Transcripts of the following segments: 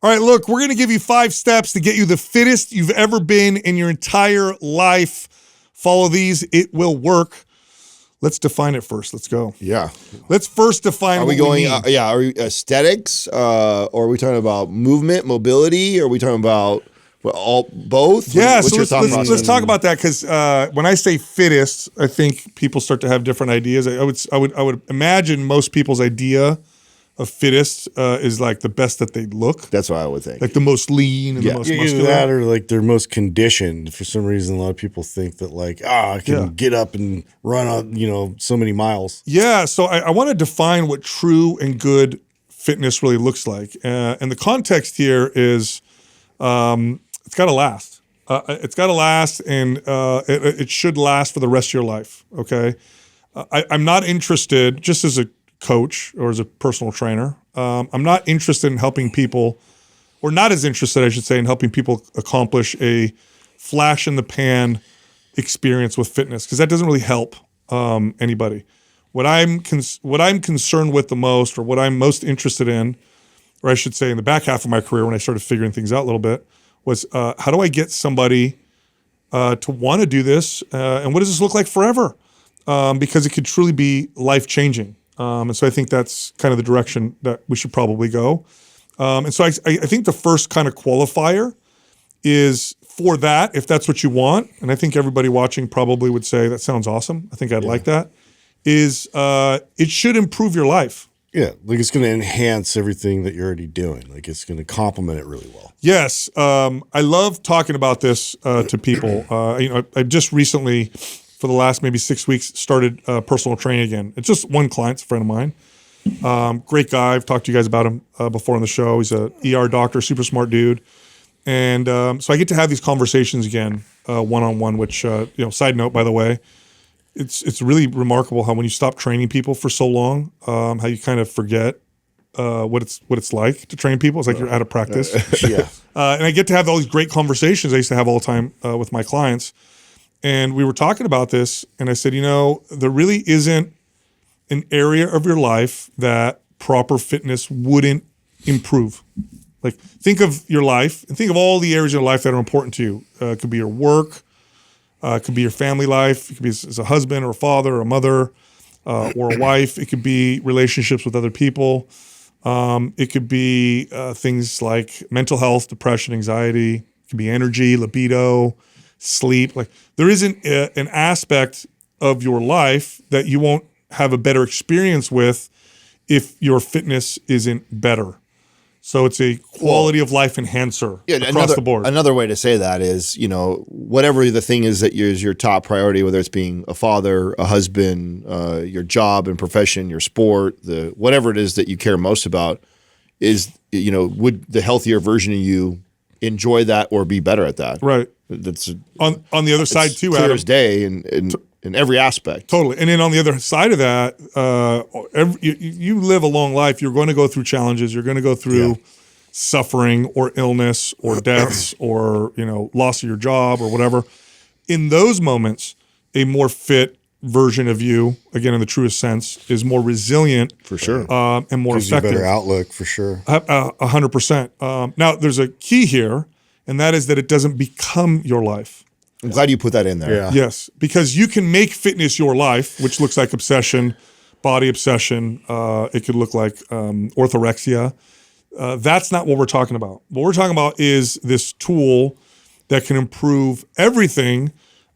All right, look, we're going to give you 5 steps to get you the fittest you've ever been in your entire life. Follow these. It will work. Let's define it first. Let's go. Yeah. Let's first define what we mean. Are we aesthetics? Or are we talking about movement, mobility? Or are we talking about both? Yeah, so let's talk about that, because when I say fittest, I think people start to have different ideas. I would imagine most people's idea of fittest is like the best that they look. That's what I would think. Like the most lean and the most muscular. Either that or like they're most conditioned. For some reason, a lot of people think that like, I can get up and run on, so many miles. Yeah, so I want to define what true and good fitness really looks like. And the context here is it's got to last. It's got to last, and it should last for the rest of your life, okay? I'm not interested, just as a coach or as a personal trainer, I'm not interested in helping people, or not as interested, I should say, in helping people accomplish a flash in the pan experience with fitness, because that doesn't really help anybody. What I'm concerned with the most, or what I'm most interested in, or I should say in the back half of my career when I started figuring things out a little bit, was how do I get somebody to want to do this, and what does this look like forever? Because it could truly be life-changing. And so I think that's kind of the direction that we should probably go. And so I think the first kind of qualifier is for that, if that's what you want, and I think everybody watching probably would say, that sounds awesome, I think I'd like that, is it should improve your life. Yeah, like it's going to enhance everything that you're already doing. Like it's going to complement it really well. Yes, I love talking about this to people. I just recently, for the last maybe 6 weeks, started personal training again. It's just one client, it's a friend of mine. Great guy. I've talked to you guys about him before on the show. He's a ER doctor, super smart dude. And so I get to have these conversations again, one-on-one, which, side note, by the way, it's really remarkable how when you stop training people for so long, how you kind of forget what it's like to train people. It's like you're out of practice. And I get to have all these great conversations I used to have all the time with my clients. And we were talking about this, and I said, there really isn't an area of your life that proper fitness wouldn't improve. Like, think of your life and think of all the areas of your life that are important to you. It could be your work, it could be your family life, it could be as a husband or a father or a mother or a wife. It could be relationships with other people. It could be things like mental health, depression, anxiety. It could be energy, libido, sleep. Like, there isn't an aspect of your life that you won't have a better experience with if your fitness isn't better. So it's a quality of life enhancer across the board. Another way to say that is, whatever the thing is that is your top priority, whether it's being a father, a husband, your job and profession, your sport, whatever it is that you care most about, is, would the healthier version of you enjoy that or be better at that? Right. That's on the other side too, clear Adam. as day in every aspect. Totally. And then on the other side of that, you live a long life. You're going to go through challenges. You're going to go through suffering or illness or deaths or, loss of your job or whatever. In those moments, a more fit version of you, again, in the truest sense, is more resilient. For sure. And more effective. Gives you a better outlook, for sure. 100%. Now, there's a key here, and that is that it doesn't become your life. I'm glad you put that in there. Yeah. Yes, because you can make fitness your life, which looks like obsession, body obsession. It could look like orthorexia. That's not what we're talking about. What we're talking about is this tool that can improve everything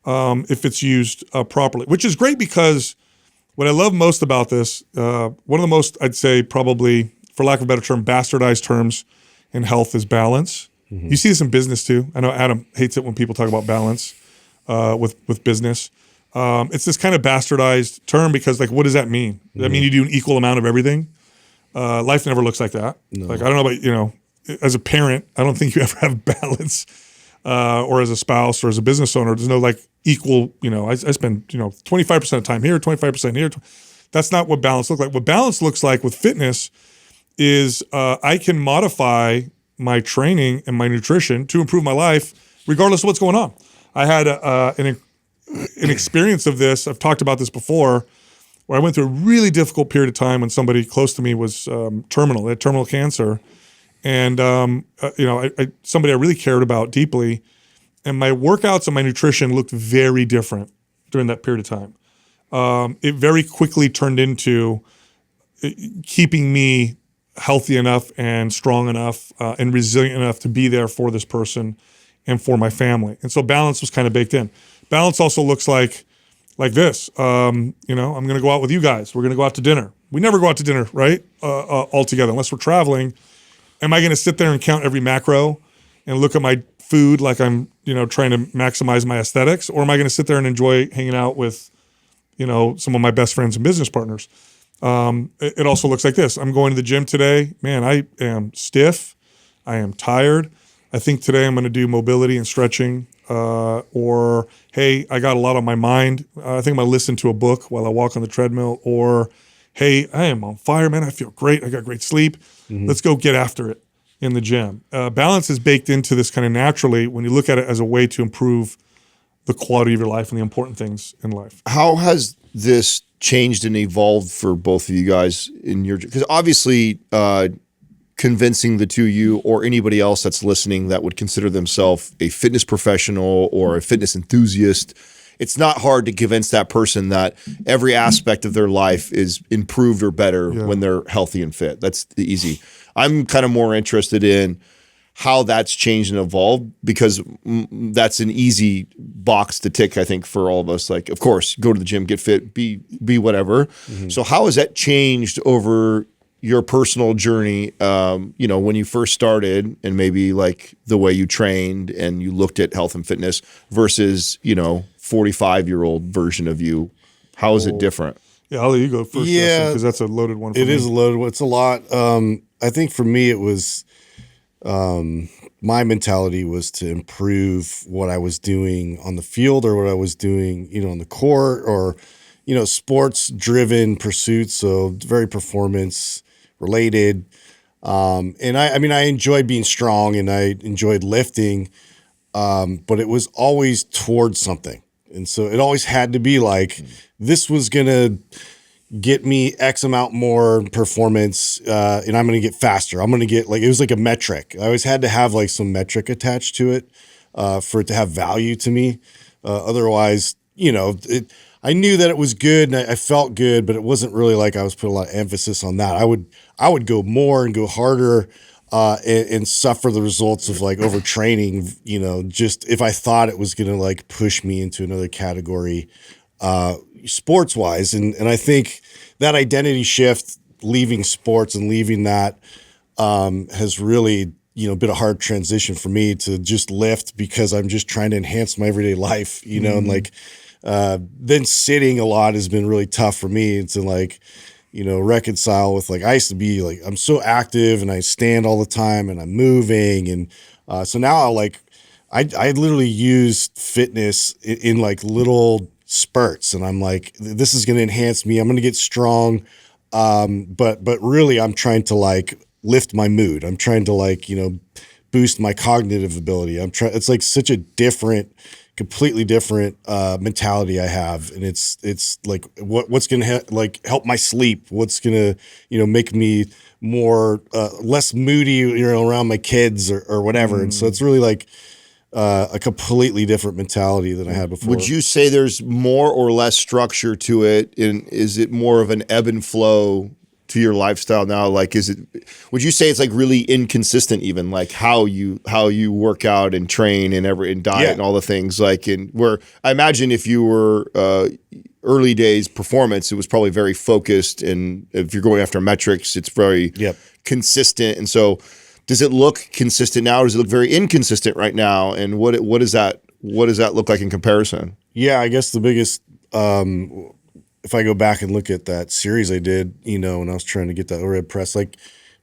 if it's used properly, which is great, because what I love most about this, one of the most, I'd say probably, for lack of a better term, bastardized terms in health is balance. Mm-hmm. You see this in business too. I know Adam hates it when people talk about balance with business. It's this kind of bastardized term because, like, what does that mean? Does that mean you do an equal amount of everything? Life never looks like that. No. Like, I don't know about, as a parent, I don't think you ever have balance, or as a spouse or as a business owner. There's no like equal, I spend, 25% of the time here, 25% here. That's not what balance looks like. What balance looks like with fitness is I can modify my training and my nutrition to improve my life regardless of what's going on. I had an experience of this. I've talked about this before, where I went through a really difficult period of time when somebody close to me was terminal. They had terminal cancer. and somebody I really cared about deeply, and my workouts and my nutrition looked very different during that period of time. It very quickly turned into keeping me healthy enough and strong enough and resilient enough to be there for this person and for my family. And so balance was kind of baked in. Balance also looks like this. I'm going to go out with you guys. We're going to go out to dinner. We never go out to dinner, right? All together, unless we're traveling. Am I going to sit there and count every macro and look at my food like I'm, trying to maximize my aesthetics? Or am I going to sit there and enjoy hanging out with, some of my best friends and business partners? It also looks like this. I'm going to the gym today. Man, I am stiff. I am tired. I think today I'm going to do mobility and stretching. Or, hey, I got a lot on my mind. I think I'm going to listen to a book while I walk on the treadmill. Or, hey, I am on fire, man. I feel great. I got great sleep. Let's go get after it in the gym. Balance is baked into this kind of naturally when you look at it as a way to improve the quality of your life and the important things in life. How has this changed and evolved for both of you guys in your, because obviously convincing the two of you or anybody else that's listening that would consider themselves a fitness professional or a fitness enthusiast, it's not hard to convince that person that every aspect of their life is improved or better when they're healthy and fit. That's easy. I'm kind of more interested in how that's changed and evolved, because that's an easy box to tick, I think, for all of us. Like, of course, go to the gym, get fit, be whatever. So how has that changed over your personal journey, when you first started, and maybe like the way you trained and you looked at health and fitness versus, 45-year-old version of you? How is it different? Yeah, I'll let you go first, because that's a loaded one for me. It is a loaded one. It's a lot. I think for me, it was my mentality was to improve what I was doing on the field or what I was doing, on the court, or, sports driven pursuits. So very performance related. And I enjoyed being strong and I enjoyed lifting. But it was always towards something. And so it always had to be like, this was going to get me X amount more performance, and I'm going to get faster. I'm going to get it was like a metric. I always had to have like some metric attached to it for it to have value to me. Otherwise, I knew that it was good and I felt good, but it wasn't really like I was putting a lot of emphasis on that. I would go more and go harder and suffer the results of like overtraining, just if I thought it was going to like push me into another category sports wise. And I think that identity shift, leaving sports and leaving that has really, been a hard transition for me to just lift because I'm just trying to enhance my everyday life, and like then sitting a lot has been really tough for me to reconcile with I used to be I'm so active and I stand all the time and I'm moving. And so now I literally use fitness in little spurts, and I'm like, this is going to enhance me. I'm going to get strong. But really I'm trying to lift my mood. I'm trying to boost my cognitive ability. It's such a completely different mentality I have. And it's what's going to help my sleep. What's going to, make me more, less moody, around my kids or whatever. And so it's really a completely different mentality than I had before. Would you say there's more or less structure to it? And is it more of an ebb and flow to your lifestyle now? Would you say it's really inconsistent, even how you work out and train and diet and all the things where I imagine if you were early days performance, it was probably very focused. And if you're going after metrics, it's very consistent. And so does it look consistent now, or does it look very inconsistent right now? And what does that look like in comparison? Yeah, I guess the biggest, if I go back and look at that series I did, when I was trying to get that overhead press,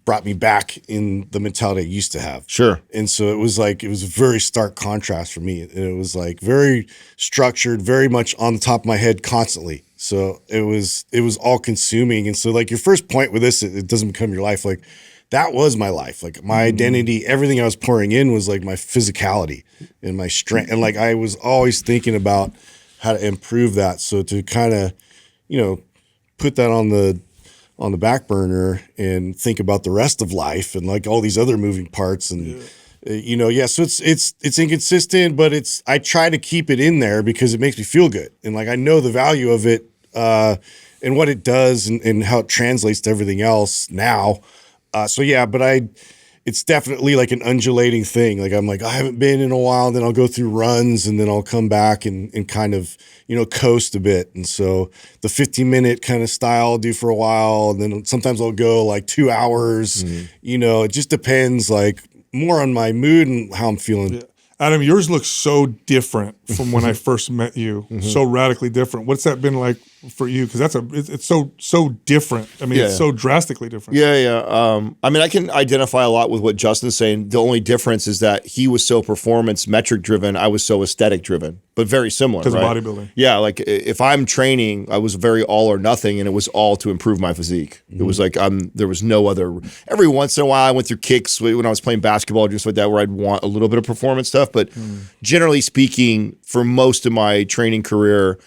brought me back in the mentality I used to have. Sure. And so it was a very stark contrast for me. And it was very structured, very much on the top of my head constantly. So it was all consuming. And so your first point with this, it doesn't become your life. That was my life. My identity, everything I was pouring in was my physicality and my strength. And I was always thinking about how to improve that. So to kind of, put that on the on the back burner and think about the rest of life and like all these other moving parts and so it's inconsistent, but I try to keep it in there because it makes me feel good. And like, I know the value of it, and what it does and how it translates to everything else now. But it's definitely like an undulating thing. Like, I'm like, I haven't been in a while, and then I'll go through runs, and then I'll come back and kind of, coast a bit. And so the 15-minute kind of style I'll do for a while, and then sometimes I'll go like 2 hours. It just depends, like, more on my mood and how I'm feeling. Yeah. Adam, yours looks so different from when I first met you. So radically different. What's that been like for you? Because it's so different. I mean, it's so drastically different. I mean, I can identify a lot with what Justin's saying. The only difference is that he was so performance metric driven. I was so aesthetic driven, but very similar. Because right? of bodybuilding. Yeah, like if I'm training, I was very all or nothing, and it was all to improve my physique. It was like there was no other. Every once in a while, I went through kicks when I was playing basketball, just like that, where I'd want a little bit of performance stuff. But generally speaking, for most of my training career,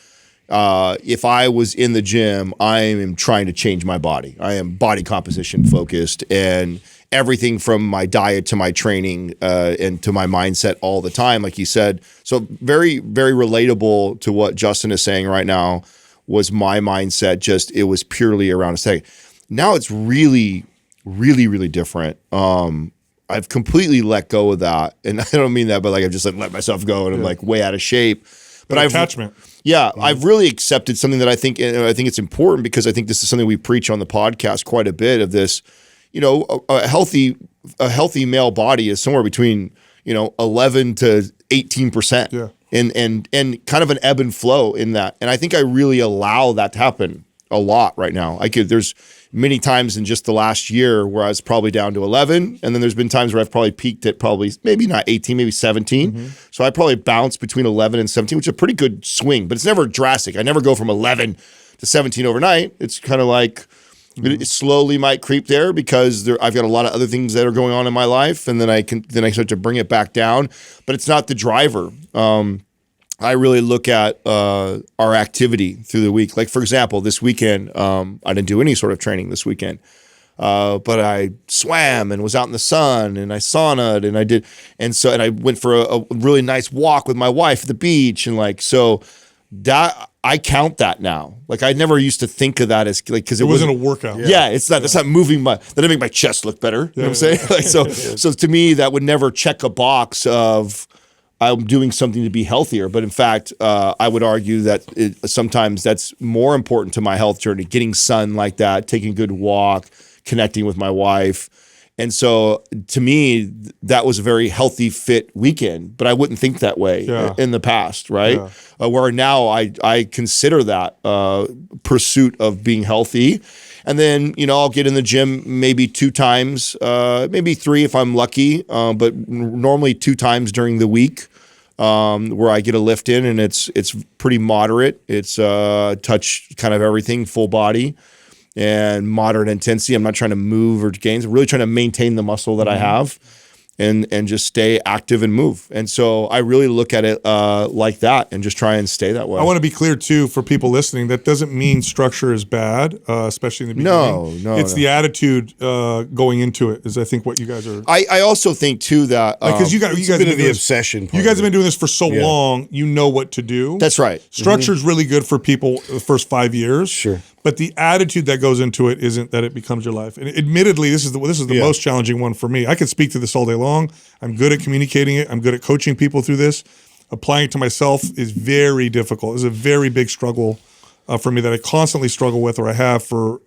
if I was in the gym, I am trying to change my body. I am body composition focused, and everything from my diet to my training and to my mindset all the time, like you said. So very, very relatable to what Justin is saying right now was my mindset. Just, it was purely around aesthetic. Now it's really, really, really different. I've completely let go of that. And I don't mean that, but like I've just like let myself go and I'm like way out of shape. But attachment. I've really accepted something that I think it's important, because I think this is something we preach on the podcast quite a bit, of this, a healthy male body is somewhere between, 11 to 18%. Yeah. And kind of an ebb and flow in that. And I think I really allow that to happen a lot right now. There's many times in just the last year where I was probably down to 11. And then there's been times where I've probably peaked at probably maybe not 18, maybe 17. So I probably bounce between 11 and 17, which is a pretty good swing, but it's never drastic. I never go from 11 to 17 overnight. It's kind of like it slowly might creep there because I've got a lot of other things that are going on in my life. And then I start to bring it back down, but it's not the driver. I really look at our activity through the week. Like, for example, this weekend, I didn't do any sort of training this weekend, but I swam and was out in the sun and I saunaed and I did. And I went for a really nice walk with my wife at the beach. And like, so that I count that now. Like, I never used to think of that as like, because it wasn't a workout. Yeah, it's not. That's not moving that didn't make my chest look better. You know what I'm saying? Like, so to me, that would never check a box of I'm doing something to be healthier. But in fact, I would argue that sometimes that's more important to my health journey, getting sun like that, taking a good walk, connecting with my wife. And so to me, that was a very healthy, fit weekend, but I wouldn't think that way in the past, right? Where now I consider that pursuit of being healthy. And then, I'll get in the gym maybe 2 times, maybe 3 if I'm lucky, but normally 2 times during the week. Where I get a lift in, and it's pretty moderate. It's touch kind of everything, full body, and moderate intensity. I'm not trying to move or gain. I'm really trying to maintain the muscle that I have, and just stay active and move. And so I really look at it like that, and just try and stay that way. I want to be clear too for people listening. That doesn't mean structure is bad, especially in the beginning. No. It's the attitude going into it is, I think, what you guys are. I also think too that because you guys have been the obsession. You guys have been doing this for so long. You know what to do. That's right. Structure is really good for people the first 5 years. Sure. But the attitude that goes into it isn't that it becomes your life. And admittedly, this is the most challenging one for me. I could speak to this all day long. I'm good at communicating it. I'm good at coaching people through this. Applying it to myself is very difficult. It's a very big struggle for me that I constantly struggle with, or I have for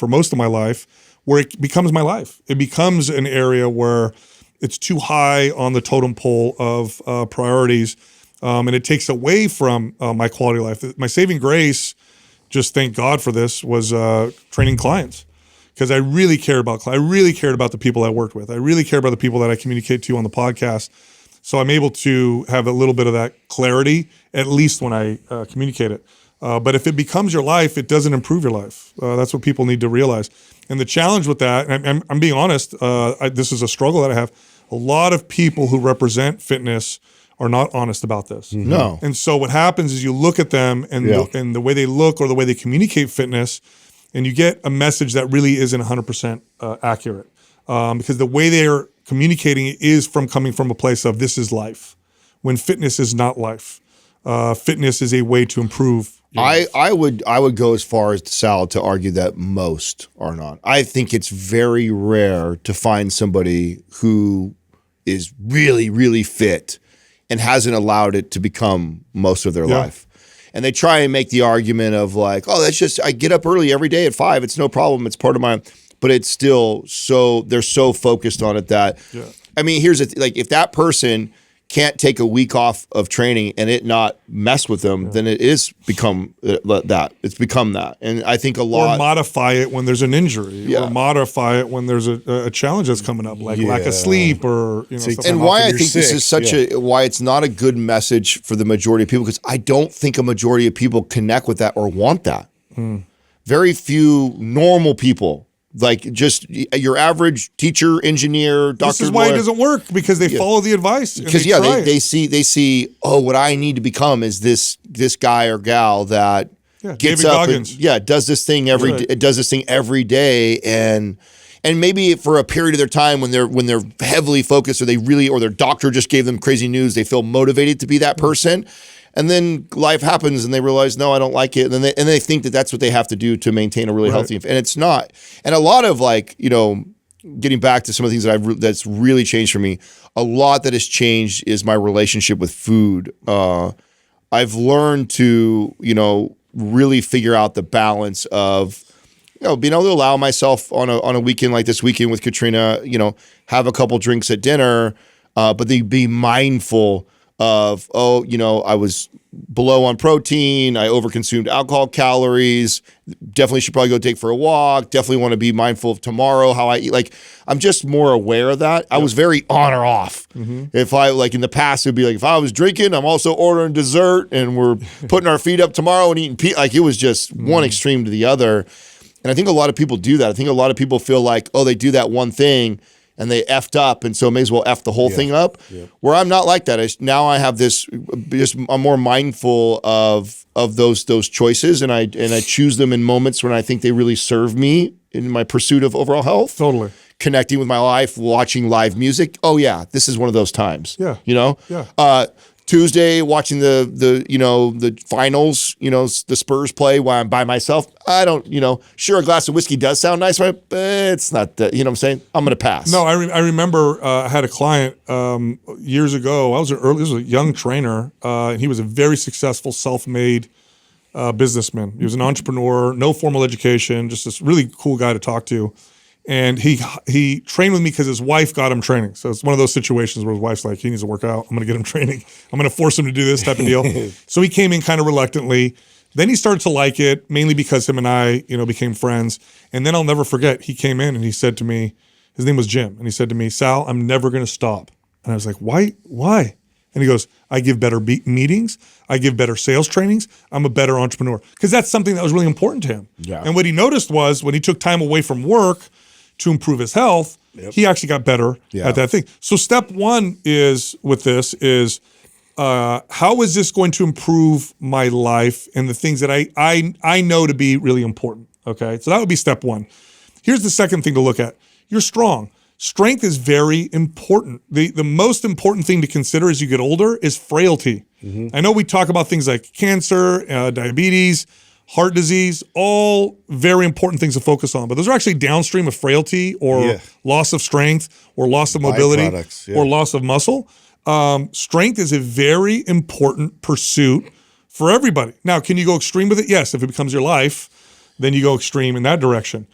most of my life, where it becomes my life. It becomes an area where it's too high on the totem pole of priorities, and it takes away from my quality of life. My saving grace, just thank God for this, was training clients, because I really care about clients. I really cared about the people I worked with. I really care about the people that I communicate to on the podcast. So I'm able to have a little bit of that clarity, at least when I communicate it. But if it becomes your life, it doesn't improve your life. That's what people need to realize. And the challenge with that, and I'm being honest, this is a struggle that I have. A lot of people who represent fitness are not honest about this. No. And so what happens is you look at them and the way they look or the way they communicate fitness, and you get a message that really isn't 100% accurate, because the way they are communicating it is coming from a place of this is life, when fitness is not life. Fitness is a way to improve. I would go as far as Sal to argue that most are not. I think it's very rare to find somebody who is really, really fit and hasn't allowed it to become most of their life. And they try and make the argument of like, oh, that's just, I get up early every day at 5. It's no problem. It's part of my, but it's still they're so focused on it that, I mean, here's like, if that person can't take a week off of training and it not mess with them, then it is become that. It's become that. And I think a lot. Or modify it when there's an injury, or modify it when there's a challenge that's coming up, like lack of sleep or, and why I think this is such why it's not a good message for the majority of people, because I don't think a majority of people connect with that or want that. Very few normal people, like just your average teacher, engineer, doctor. This is why it doesn't work, because they follow the advice. Because they see, oh, what I need to become is this guy or gal that gets David up Goggins. and does this thing every day, and maybe for a period of their time when they're heavily focused, or their doctor just gave them crazy news, they feel motivated to be that person. And then life happens and they realize, no, I don't like it. And then they think that that's what they have to do to maintain a really healthy, and it's not. And a lot of like, getting back to some of the things that's really changed for me, a lot that has changed is my relationship with food. I've learned to, really figure out the balance of, being able to allow myself on a weekend like this weekend with Katrina, have a couple drinks at dinner, but they be mindful of, I was below on protein, I overconsumed alcohol calories, definitely should probably go take for a walk, definitely want to be mindful of tomorrow, how I eat. Like, I'm just more aware of that. I was very on or off. If I, like in the past, it would be like, if I was drinking, I'm also ordering dessert and we're putting our feet up tomorrow and eating pizza. Like, it was just one extreme to the other. And I think a lot of people do that. I think a lot of people feel like, oh, they do that one thing and they effed up, and so may as well F the whole thing up. Where I'm not like that. Now I have this, I'm more mindful of those choices, and I choose them in moments when I think they really serve me in my pursuit of overall health. Totally. Connecting with my life, watching live music. Oh yeah, this is one of those times. Tuesday, watching the finals, the Spurs play while I'm by myself. I don't, sure, a glass of whiskey does sound nice, right? But it's not that, you know what I'm saying? I'm going to pass. No, I remember I had a client years ago. This was a young trainer, and he was a very successful, self-made businessman. He was an entrepreneur, no formal education, just this really cool guy to talk to. And he trained with me because his wife got him training. So it's one of those situations where his wife's like, he needs to work out. I'm going to get him training. I'm going to force him to do this type of deal. So he came in kind of reluctantly. Then he started to like it, mainly because him and I, became friends. And then I'll never forget, he came in and he said to me, his name was Jim. And he said to me, Sal, I'm never going to stop. And I was like, why? And he goes, I give better meetings. I give better sales trainings. I'm a better entrepreneur. Because that's something that was really important to him. Yeah. And what he noticed was when he took time away from work to improve his health, he actually got better at that thing. So step one is how is this going to improve my life and the things that I know to be really important, okay? So that would be step one. Here's the second thing to look at. You're strong. Strength is very important. The most important thing to consider as you get older is frailty. I know we talk about things like cancer, diabetes, heart disease, all very important things to focus on. But those are actually downstream of frailty or loss of strength or loss of mobility or loss of muscle. Strength is a very important pursuit for everybody. Now, can you go extreme with it? Yes, if it becomes your life, then you go extreme in that direction.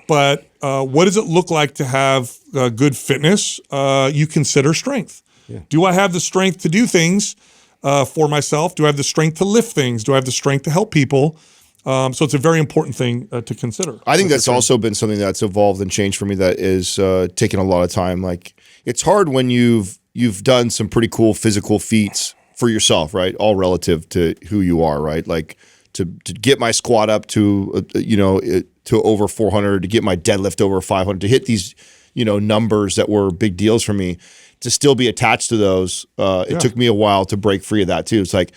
But what does it look like to have good fitness? You consider strength. Do I have the strength to do things for myself? Do I have the strength to lift things? Do I have the strength to help people? So it's a very important thing to consider. I think that's also been something that's evolved and changed for me that is taking a lot of time. Like, it's hard when you've done some pretty cool physical feats for yourself, right? All relative to who you are, right? Like to get my squat up to to over 400, to get my deadlift over 500, to hit these numbers that were big deals for me. To still be attached to those, it took me a while to break free of that too. It's like,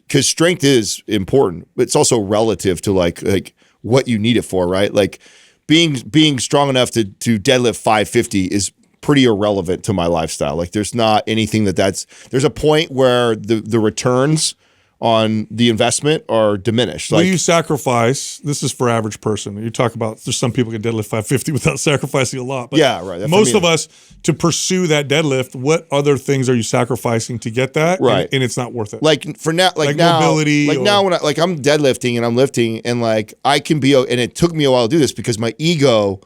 because strength is important, but it's also relative to like what you need it for, right? Like being strong enough to deadlift 550 is pretty irrelevant to my lifestyle. Like there's not anything there's a point where the returns on the investment are diminished. Will you sacrifice? This is for average person. You talk about there's some people can deadlift 550 without sacrificing a lot. But yeah, right. Most of us, to pursue that deadlift, what other things are you sacrificing to get that? Right, and it's not worth it. Like for now, like now, mobility, now when I'm deadlifting and I'm lifting and like I can be, and it took me a while to do this because my ego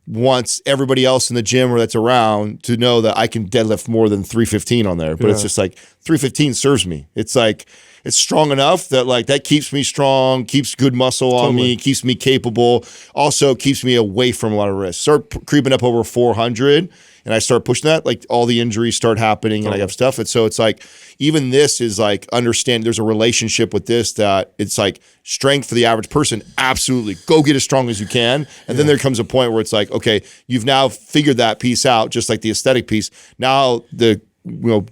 wants everybody else in the gym or that's around to know that I can deadlift more than 315 on there. But it's just like 315 serves me. It's like, it's strong enough that like that keeps me strong, keeps good muscle on me, keeps me capable, also keeps me away from a lot of risk. Start creeping up over 400 and I start pushing that, like all the injuries start happening and I have stuff. And so it's like, even this is like, understand there's a relationship with this that it's like strength for the average person. Absolutely. Go get as strong as you can. And then there comes a point where it's like, okay, you've now figured that piece out, just like the aesthetic piece. Now to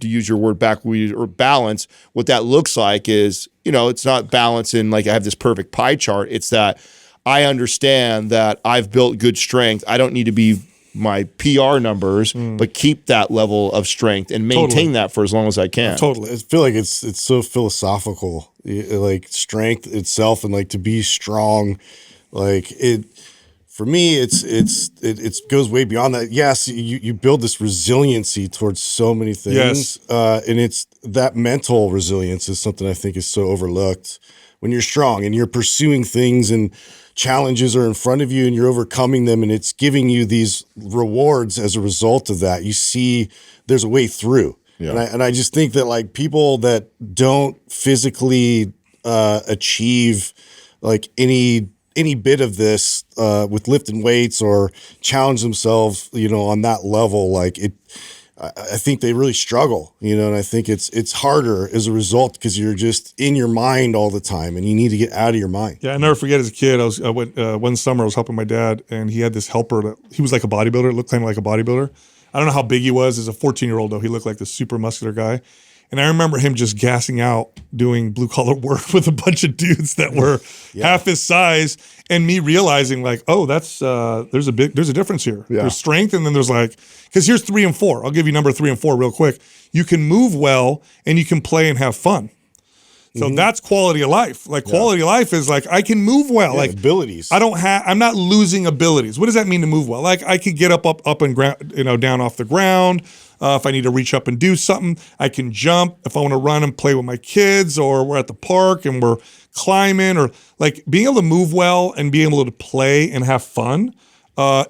use your word back, or balance, what that looks like is, it's not balance in like I have this perfect pie chart. It's that I understand that I've built good strength. I don't need to be my PR numbers, but keep that level of strength and maintain that for as long as I can. Totally. I feel like it's so philosophical, like strength itself and like to be strong, like it. For me, it goes way beyond that. Yes, you build this resiliency towards so many things, and it's that mental resilience is something I think is so overlooked. When you're strong and you're pursuing things and challenges are in front of you and you're overcoming them, and it's giving you these rewards as a result of that. You see, there's a way through, and I just think that like people that don't physically achieve like any bit of this with lifting weights or challenge themselves, on that level, like I think they really struggle, and I think it's harder as a result because you're just in your mind all the time and you need to get out of your mind. Yeah, I never forget as a kid, I went one summer, I was helping my dad and he had this helper that he was like a bodybuilder, looked kind of like a bodybuilder. I don't know how big he was as a 14-year-old though. He looked like this super muscular guy. And I remember him just gassing out doing blue collar work with a bunch of dudes that were half his size, and me realizing like, oh, that's there's a difference here. Yeah. There's strength, and then there's like, because here's 3 and 4. I'll give you number 3 and 4 real quick. You can move well and you can play and have fun. So that's quality of life. Like quality of life is like I can move well. Like abilities. I'm not losing abilities. What does that mean to move well? Like I could get up and down off the ground. If I need to reach up and do something, I can jump. If I want to run and play with my kids, or we're at the park and we're climbing, or like being able to move well and being able to play and have fun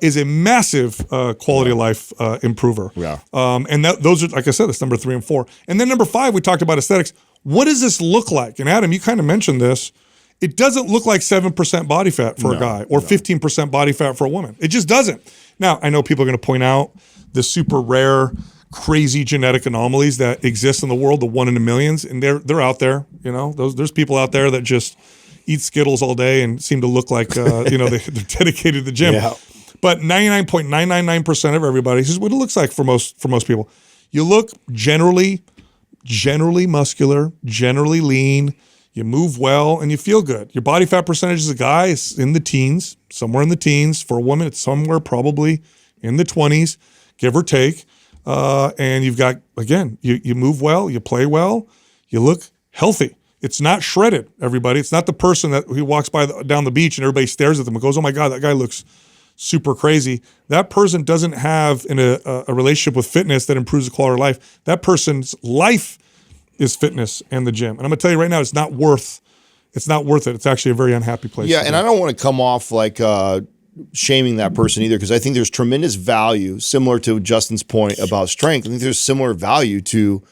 is a massive quality of life improver. Yeah. And those are, like I said, that's number 3 and 4. And then number 5, we talked about aesthetics. What does this look like? And Adam, you kind of mentioned this. It doesn't look like 7% body fat for a guy or 15% body fat for a woman. It just doesn't. Now, I know people are going to point out the super rare, crazy genetic anomalies that exist in the world, the 1 in a millions, and they're out there. There's people out there that just eat Skittles all day and seem to look like they're dedicated to the gym. Yeah. But 99.999% of everybody, this is what it looks like for most people. You look generally muscular, generally lean, you move well, and you feel good. Your body fat percentage as a guy is in the teens, somewhere in the teens. For a woman, it's somewhere probably in the 20s, give or take. And you've got, again, you move well, you play well, you look healthy. It's not shredded, everybody. It's not the person who walks down the beach and everybody stares at them and goes, oh my God, that guy looks super crazy. That person doesn't have a relationship with fitness that improves the quality of life. That person's life is fitness and the gym. And I'm gonna tell you right now, it's not worth it. It's actually a very unhappy place. Yeah, and I don't want to come off like shaming that person either, because I think there's tremendous value, similar to Justin's point about strength. I think there's similar value to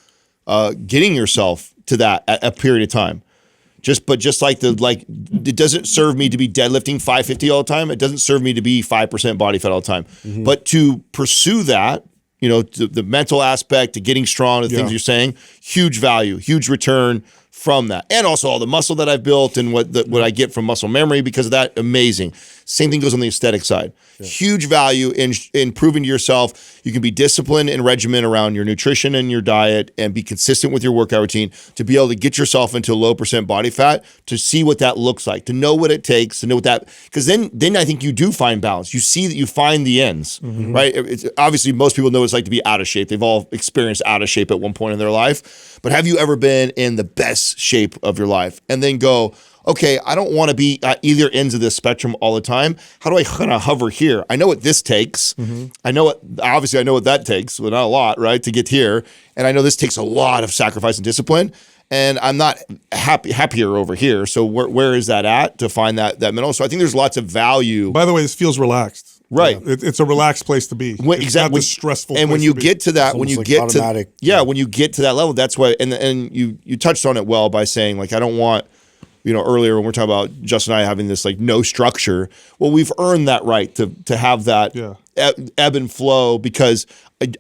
getting yourself to that at a period of time. Just like it doesn't serve me to be deadlifting 550 all the time. It doesn't serve me to be 5% body fat all the time. But to pursue that, the mental aspect, to getting strong, the things you're saying, huge value, huge return from that. And also all the muscle that I've built and what I get from muscle memory because of that, amazing. Same thing goes on the aesthetic side. Huge value in proving to yourself you can be disciplined and regimen around your nutrition and your diet and be consistent with your workout routine to be able to get yourself into low percent body fat, to see what that looks like, to know what it takes, to know what that, because then I think you do find balance. You see that you find the ends, right? It's, obviously, most people know what it's like to be out of shape. They've all experienced out of shape at one point in their life. But have you ever been in the best shape of your life and then go, okay, I don't want to be at either ends of this spectrum all the time. How do I kind of hover here? I know what this takes. I know what that takes, but not a lot, right, to get here. And I know this takes a lot of sacrifice and discipline. And I'm not happier over here. So where is that at to find that middle? So I think there's lots of value. By the way, this feels relaxed. Right. It's a relaxed place to be. It's not the stressful and place when you to be. get to that, when you like get automatic. to when you get to that level, that's why. And you touched on it well by saying, like, I don't want, earlier when we're talking about Justin and I having this like no structure. Well, we've earned that right to have that ebb and flow, because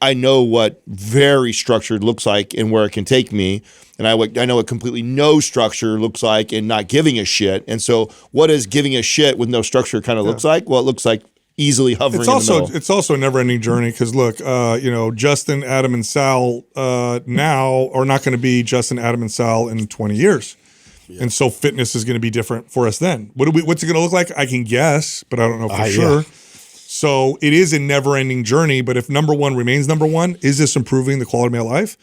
I know what very structured looks like and where it can take me. And I know what completely no structure looks like and not giving a shit. And so what does giving a shit with no structure kind of looks like? Well, it looks like easily hovering in the middle. It's also a never-ending journey, because look, Justin, Adam, and Sal now are not going to be Justin, Adam, and Sal in 20 years. And so fitness is going to be different for us then. What's it going to look like? I can guess, but I don't know for sure. Yeah. So it is a never-ending journey. But if number one remains number one, is this improving the quality of my life?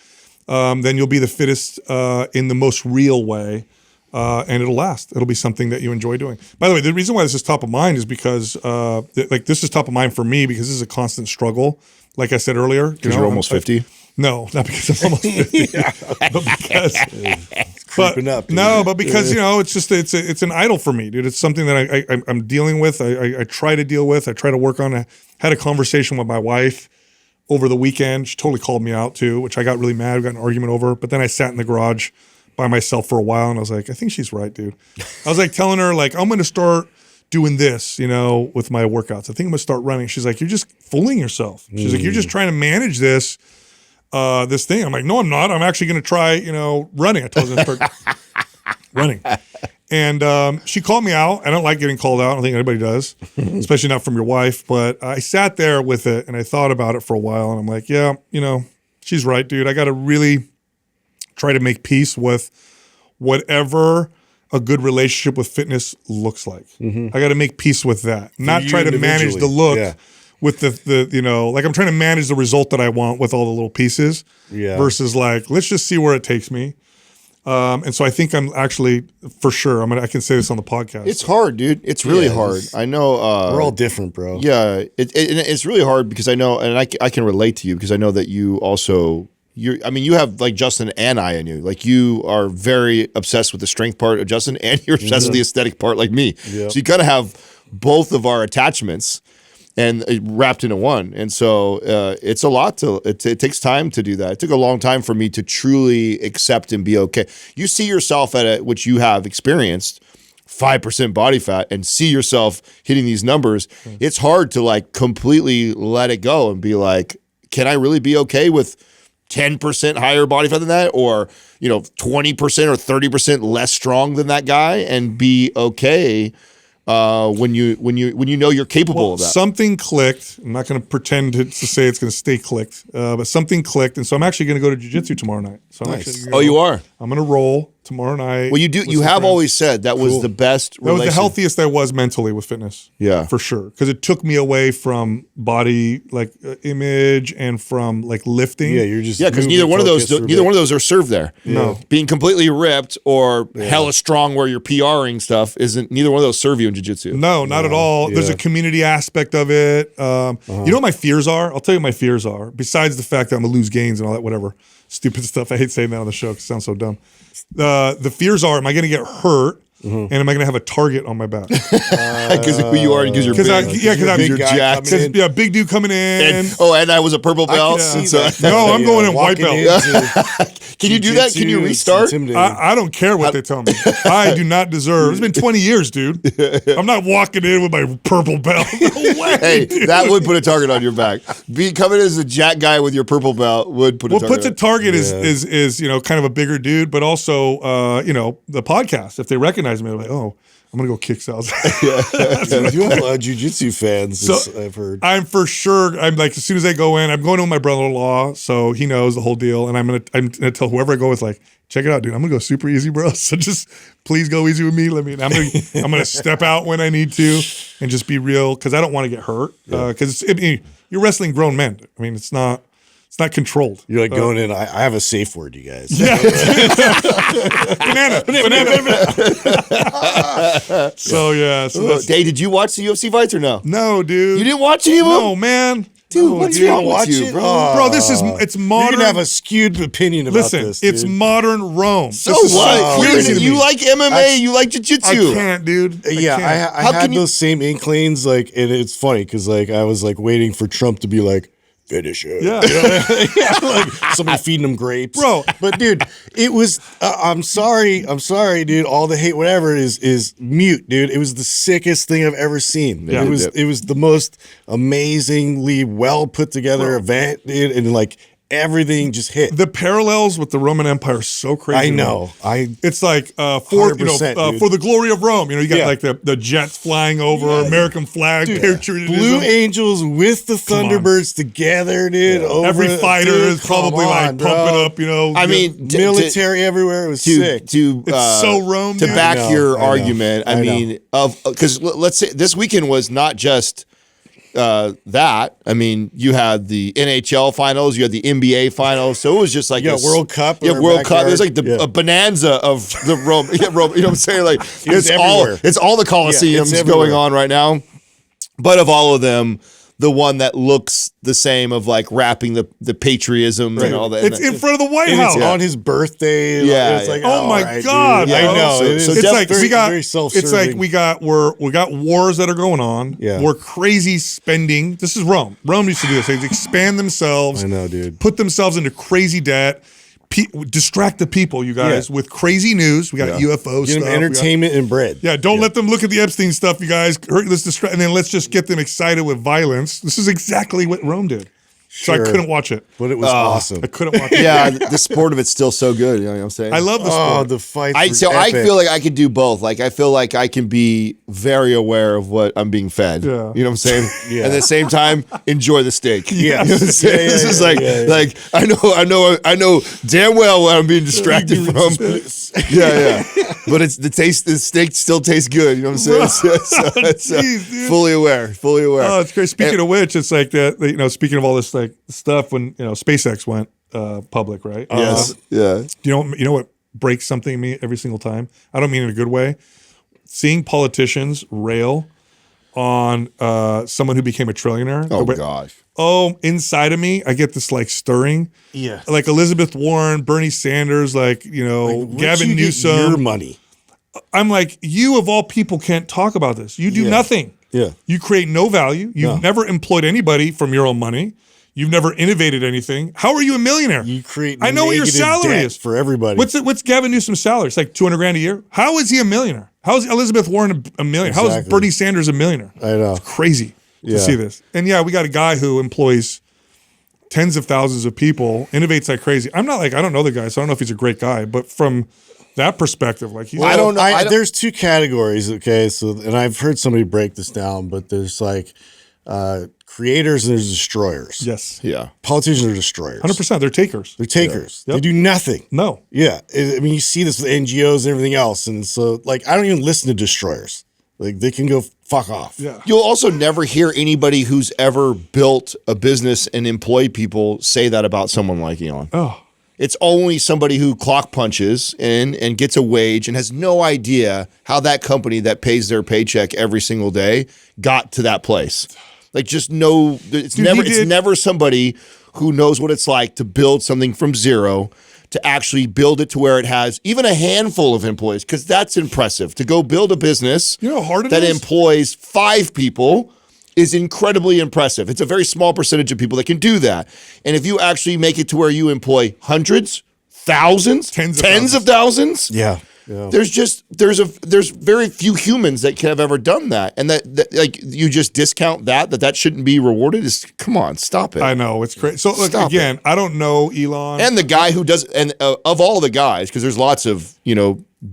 Then you'll be the fittest in the most real way, and it'll last. It'll be something that you enjoy doing. By the way, the reason why this is top of mind is because, this is top of mind for me because this is a constant struggle. Like I said earlier, because you're almost 50. No, not because I'm almost 50, but because it's creeping up. Dude. No, but because it's an idol for me, dude. It's something that I'm dealing with. I try to deal with. I try to work on. I had a conversation with my wife over the weekend. She totally called me out too, which I got really mad. We got an argument over. But then I sat in the garage by myself for a while, and I was like, I think she's right, dude. I was like telling her, like, I'm going to start doing this, with my workouts. I think I'm going to start running. She's like, you're just fooling yourself. She's like, you're just trying to manage this thing. I'm like, no, I'm not. I'm actually going to try, running. I told her to start running. And she called me out. I don't like getting called out. I don't think anybody does, especially not from your wife. But I sat there with it and I thought about it for a while. And I'm like, yeah, she's right, dude. I got to really try to make peace with whatever a good relationship with fitness looks like. I got to make peace with that. Not try to manage the look with the like I'm trying to manage the result that I want with all the little pieces versus like, let's just see where it takes me. And so I think I'm actually, for sure, I can say this on the podcast. It's hard, dude. It's really hard. I know. We're all different, bro. Yeah. It's really hard because I know, and I can relate to you because I know that you also, you have like Justin and I in you. Like you are very obsessed with the strength part of Justin and you're obsessed with the aesthetic part like me. Yeah. So you kind of have both of our attachments and wrapped into one. And so it's a lot it takes time to do that. It took a long time for me to truly accept and be okay. You see yourself which you have experienced, 5% body fat, and see yourself hitting these numbers. It's hard to like completely let it go and be like, can I really be okay with 10% higher body fat than that, or 20% or 30% less strong than that guy, and be okay when you know you're capable of that? Something clicked. I'm not going to pretend to say it's going to stay clicked, but something clicked, and so I'm actually going to go to jiu-jitsu tomorrow night. So nice. You are? I'm going to roll tomorrow night. Well, you have always said that was the best. That was the healthiest I was mentally with fitness. Yeah, for sure, because it took me away from body image and from like lifting. Yeah, you're just because neither one of those are served there. No, being completely ripped or hella strong where you're PRing stuff isn't. Neither one of those serve you in jiu-jitsu. No, not at all. Yeah. There's a community aspect of it. You know what my fears are? I'll tell you what my fears are. Besides the fact that I'm gonna lose gains and all that, whatever stupid stuff. I hate saying that on the show because it sounds so dumb. The fears are: am I going to get hurt? And am I going to have a target on my back? Because who you are, because you're big. Because you're jacked. Big dude coming in. And I was a purple belt. No, I'm going in white belt. Can you do that? Can you restart? I don't care what they tell me. I do not deserve. It's been 20 years, dude. I'm not walking in with my purple belt. No way, hey, dude. that would put a target on your back. Coming as a jack guy with your purple belt would put a target. What puts a target is kind of a bigger dude, but also the podcast. If they recognize me, they're like, oh, I'm gonna go kick Sal's. You have a lot of jujitsu fans, So, I've heard. I'm for sure. I'm like, as soon as I go in, I'm going to my brother-in-law, so he knows the whole deal. And I'm gonna tell whoever I go with, like, check it out, dude. I'm gonna go super easy, bro. So just please go easy with me. I'm gonna step out when I need to and just be real because I don't want to get hurt. Because you're wrestling grown men. I mean, it's not controlled. You're like going in. I have a safe word, you guys. Yeah. banana. So yeah. So Hey, did you watch the UFC fights or no? no, dude. You didn't watch any of them? No, man. Dude, what's wrong with watch you, it? bro? Oh. Bro, it's modern. You're gonna have a skewed opinion about Listen, this. it's dude. modern Rome. So This is what? crazy to You me. like MMA, you like I jiu-jitsu. can't, dude. Yeah, can't. I How had can you- those same inklings, like, and it's funny because like I was like waiting for Trump to be like, finish it. Yeah. You know? Yeah, like somebody feeding them grapes, Bro. But dude, it was. I'm sorry, dude. All the hate, whatever, is mute, dude. It was the sickest thing I've ever seen. Yeah. It was the most amazingly well put together event, dude, and like everything just hit. The parallels with the Roman Empire are so crazy. I to me. know. It's like for 100%, dude. for the glory of Rome. You know, you got Yeah. like the jets flying over, American flag, patriotism. Blue Angels with the Thunderbirds together, dude. Over Every it. fighter Dude, is probably come like on, bro. pumping up. You know, I mean, Military everywhere. It was sick. It's so Rome, to dude. back I know, your I know, argument. I I know. mean, because let's say this weekend was not just that. I mean, you had the NHL finals, you had the NBA finals, so it was just like World Cup. Yeah, in our World Cup. It was like backyard. a bonanza of the Rome. Yeah, Rome. You know what I'm saying? Like was everywhere. it's all the Colosseums everywhere. going on right now. But of all of them, the one that looks the same of like wrapping the patriotism and all that. It's in front of the White And House. it's on his birthday. Yeah, It's like, yeah. Oh my right, God! dude. Yeah, I know. so- it is. so It's def- like very, we got. very self-serving. It's like we got wars that are going on. Yeah. We're crazy spending. This is Rome. Rome used to do this. They expand themselves. I know, dude. Put themselves into crazy debt. Distract the people, you guys, with crazy news. We got UFO Get stuff. them entertainment and bread. Yeah, don't let them look at the Epstein stuff, you guys. Let's distract, and then let's just get them excited with violence. This is exactly what Rome did. So I Sure. couldn't watch it. But it was awesome. I couldn't watch it. Yeah, the sport of it's still so good. You know what I'm saying? I love the Oh, sport. the fight. I feel like I could do both. Like I feel like I can be very aware of what I'm being fed. Yeah. You know what I'm saying? Yeah. And at the same time, enjoy the steak. Yeah. You know what I'm saying? Yeah, This is yeah, like yeah, yeah. like I know damn well what I'm being distracted from. Yeah. But it's the steak still tastes good. You know what I'm saying? Jeez, dude. Fully aware. Oh, it's great. Speaking of which, it's like that. You know, speaking of all this like stuff, when SpaceX went public, right? Yes. Yeah. You know what breaks something in me every single time? I don't mean in a good way. Seeing politicians rail on someone who became a trillionaire. Oh gosh. Oh, inside of me, I get this like stirring. Yeah. Like Elizabeth Warren, Bernie Sanders, like Where'd Gavin you get Newsom. your money. I'm like, you of all people can't talk about this. You do nothing. Yeah. You create no value. You've No. never employed anybody from your own money. You've never innovated anything. How are you a millionaire? You create. I know what your negative salary debt is for everybody. What's Gavin Newsom's salary? It's like $200,000 a year. How is he a millionaire? How is Elizabeth Warren a millionaire? How is Exactly. Bernie Sanders a millionaire? I know. It's crazy to Yeah. see this. And yeah, we got a guy who employs tens of thousands of people, innovates like crazy. I don't know the guy, so I don't know if he's a great guy, but from that perspective, like he's I don't know. There's two categories. Okay, so and I've heard somebody break this down, but there's like creators and there's destroyers. yes, Yeah. Politicians are destroyers. 100%. They're takers. They're takers. Yep. They do nothing. No, Yeah, I mean, you see this with NGOs and everything else, and so like I don't even listen to destroyers. Like they can go fuck off. yeah. You'll also never hear anybody who's ever built a business and employed people say that about someone like Elon. Oh, It's only somebody who clock punches in and gets a wage and has no idea how that company that pays their paycheck every single day got to that place. Like just no, it's never somebody who knows what it's like to build something from zero, to actually build it to where it has even a handful of employees, because that's impressive. To go build a business You know how hard it that is? employs 5 people is incredibly impressive. It's a very small percentage of people that can do that. And if you actually make it to where you employ hundreds, thousands, Tens of of thousands, Yeah. Yeah. there's very few humans that have ever done that. And that like you just discount that shouldn't be rewarded. Is come on, stop it. I know it's crazy. So look Stop again. I don't know Elon. And the guy who does, and of all the guys, because there's lots of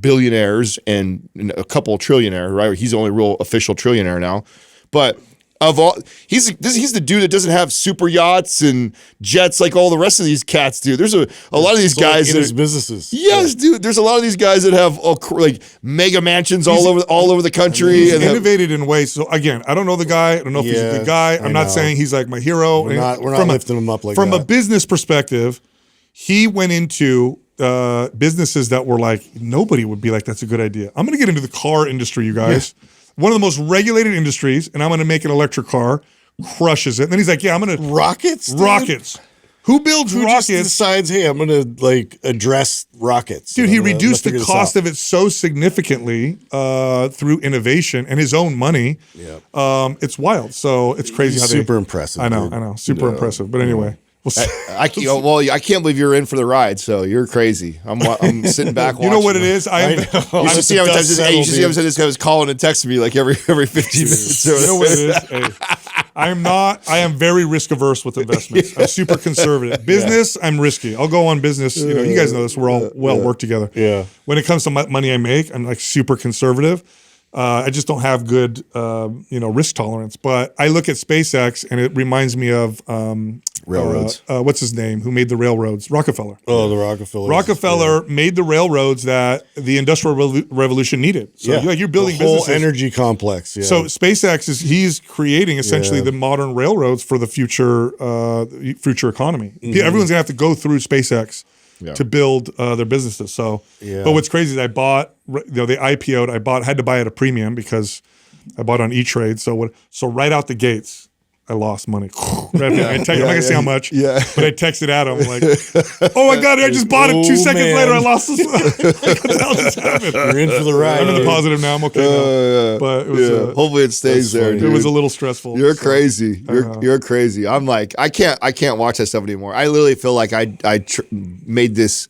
billionaires and a couple trillionaire, right? He's the only real official trillionaire now. But of all, he's the dude that doesn't have super yachts and jets like all the rest of these cats do. There's a lot of these guys in that his businesses. Yes, dude. There's a lot of these guys that have like mega mansions all over the country. He's and innovated in ways. So again, I don't know the guy. I don't know if he's a good guy. I'm not saying he's like my hero. We're not lifting him up like from that. a business perspective, he went into businesses that were like, nobody would be like, that's a good idea. I'm going to get into the car industry, you guys. Yeah. One of the most regulated industries, and I'm going to make an electric car. Crushes it. And then he's like, yeah, I'm going to... Rockets? Dude? Rockets. Who builds rockets? Just decides, hey, I'm going to like address rockets. Dude, he reduced the cost of it so significantly through innovation and his own money. Yeah. It's wild. So it's crazy. Super impressive. I know. Super impressive. But anyway... I can't believe you're in for the ride. So you're crazy. I'm sitting back. You know what it is? You should see how many times this guy was calling and texting me like every 15 minutes. You know what it is? Hey, I am very risk averse with investments. I'm super conservative. Business, I'm risky. I'll go on business. You know, you guys know this. We're all work together. Yeah. When it comes to money I make, I'm like super conservative. I just don't have good, risk tolerance. But I look at SpaceX and it reminds me of railroads. What's his name? Who made the railroads? Rockefeller. Oh, the Rockefeller. Rockefeller made the railroads that the Industrial Revolution needed. So you're building the whole businesses. Energy complex. Yeah. So SpaceX he's creating essentially the modern railroads for the future economy. Everyone's gonna have to go through SpaceX to build their businesses. So, but what's crazy is I bought, they IPO'd. Had to buy at a premium because I bought on E-Trade. So right out the gates, I lost money. I'm not gonna say how much, but I texted Adam like, "Oh my god, I just bought it 2 seconds later. I lost this. What the hell just happened?" You're in for the ride. I'm in the positive now. I'm okay now. But it was, hopefully it stays there. It was a little stressful. You're crazy. You're crazy. I'm like, I can't watch that stuff anymore. I literally feel like I made this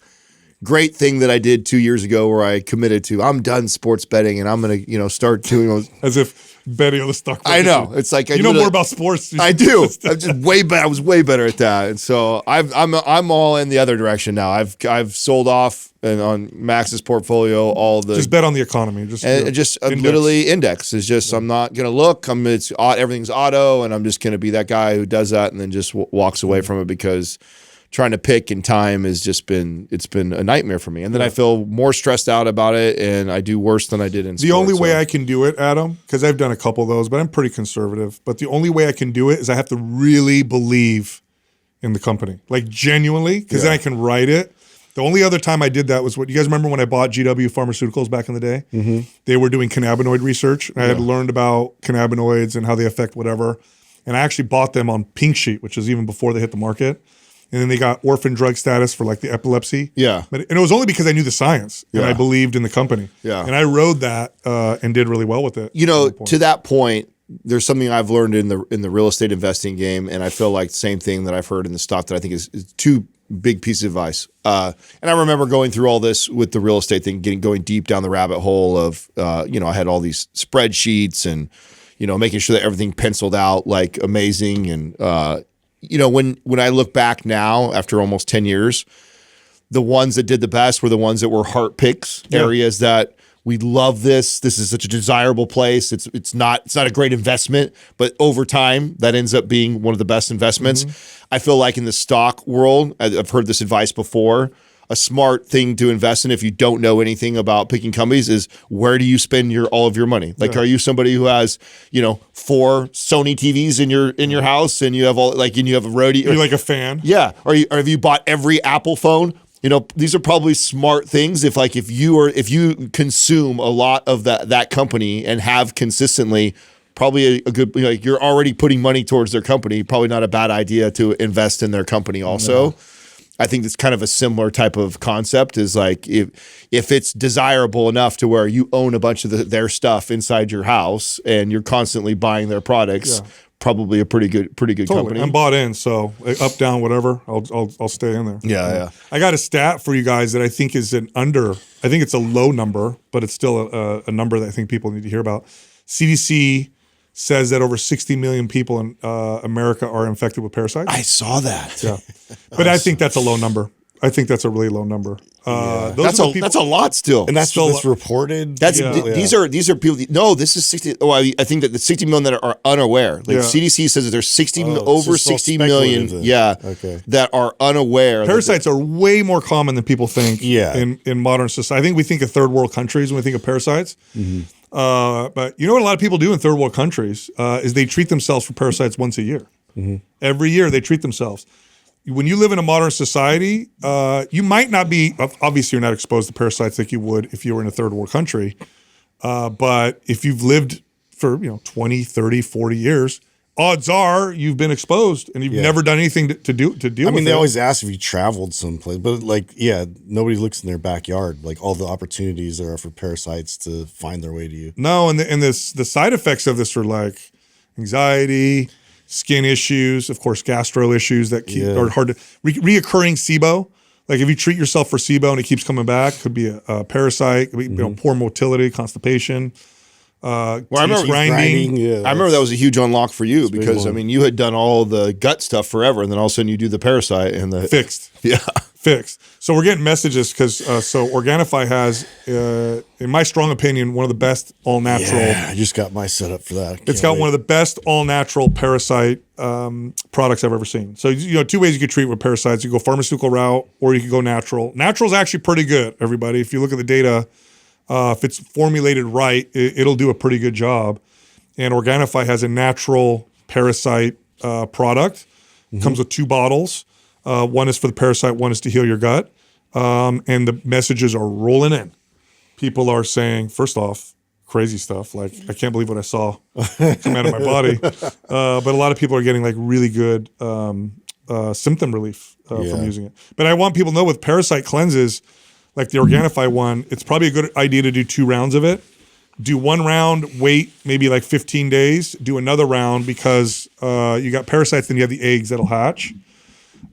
great thing that I did 2 years ago where I committed to, I'm done sports betting and I'm going to, start doing as if betting on the stock market. I know. It's like, you know more about sports. I do. I'm just I was way better at that. And so I'm all in the other direction now. I've sold off and on Max's portfolio all the, just bet on the economy. Just literally index is just, I'm not going to look, everything's auto and I'm just going to be that guy who does that and then just walks away from it because trying to pick in time it's been a nightmare for me. And then I feel more stressed out about it and I do worse than I did in sports. The only way I can do it, Adam, because I've done a couple of those, but I'm pretty conservative. But the only way I can do it is I have to really believe in the company. Like genuinely, because then I can write it. The only other time I did that was what you guys remember when I bought GW Pharmaceuticals back in the day? Mm-hmm. They were doing cannabinoid research. And I had learned about cannabinoids and how they affect whatever. And I actually bought them on Pink Sheet, which is even before they hit the market. And then they got orphan drug status for like the epilepsy. Yeah. And it was only because I knew the science and I believed in the company. Yeah. And I rode that and did really well with it. To that point, there's something I've learned in the real estate investing game, and I feel like the same thing that I've heard in the stock that I think is two big pieces of advice. And I remember going through all this with the real estate thing, going deep down the rabbit hole of, I had all these spreadsheets and, making sure that everything penciled out like amazing. And, when I look back now after almost 10 years, the ones that did the best were the ones that were heart picks, areas that we love this. This is such a desirable place. It's not a great investment, but over time that ends up being one of the best investments. Mm-hmm. I feel like in the stock world, I've heard this advice before, a smart thing to invest in if you don't know anything about picking companies is where do you spend all of your money? Like, are you somebody who has, 4 Sony TVs in your house and you have and you have a roadie? You're like a fan. Yeah. Or have you bought every Apple phone? These are probably smart things. If you consume a lot of that company and have consistently, probably a good, you're already putting money towards their company. Probably not a bad idea to invest in their company also. No. I think it's kind of a similar type of concept is like if it's desirable enough to where you own a bunch of their stuff inside your house and you're constantly buying their products, probably a pretty good company. I'm bought in, so up, down, whatever, I'll stay in there. Yeah. I got a stat for you guys that I think is I think it's a low number, but it's still a number that I think people need to hear about. CDC says that over 60 million people in America are infected with parasites. I saw that. Yeah. But I think that's a low number. I think that's a really low number. That's a lot still. And that's Still- what's reported. That's Yeah. these are people. No, this is 60. Oh, I think that the 60 million that are unaware. Like Yeah. CDC says that there's 60 Oh, over it's all 60 million. speculative then. Yeah, Okay. that are unaware. Parasites are way more common than people think. Yeah. In modern society, I think we think of third world countries when we think of parasites. Mm-hmm. But you know what a lot of people do in third world countries is they treat themselves for parasites once a year. Mm-hmm. Every year they treat themselves. When you live in a modern society, you might not be, obviously you're not exposed to parasites like you would if you were in a third world country. But if you've lived for 20, 30, 40 years, odds are you've been exposed and you've never done anything to deal with it. I mean, they always ask if you traveled someplace, but like, yeah, nobody looks in their backyard. Like all the opportunities there are for parasites to find their way to you. No, and the side effects of this are like anxiety, skin issues, of course, gastro issues that are hard to reoccurring SIBO. Like if you treat yourself for SIBO and it keeps coming back, could be a parasite, could be poor motility, constipation, Well, I remember grinding. I remember that was a huge unlock for you because I one. mean you had done all the gut stuff forever, and then all of a sudden you do the parasite and the Fixed. Yeah. Fixed. So we're getting messages because so Organifi has, in my strong opinion, one of the best all natural. Yeah, I just got my setup for that. It's got one of the best all natural parasite products I've ever seen. So two ways you could treat with parasites. You go pharmaceutical route or you could go natural. Natural is actually pretty good, everybody. If you look at the data, if it's formulated right, it'll do a pretty good job. And Organifi has a natural parasite product. Comes with 2 bottles. One is for the parasite, one is to heal your gut. And the messages are rolling in. People are saying, first off, crazy stuff. Like, I can't believe what I saw come out of my body. But a lot of people are getting like really good symptom relief from using it. But I want people to know with parasite cleanses, like the Organifi one, it's probably a good idea to do 2 rounds of it. Do 1 round, wait maybe like 15 days, do another round because you got parasites, then you have the eggs that'll hatch.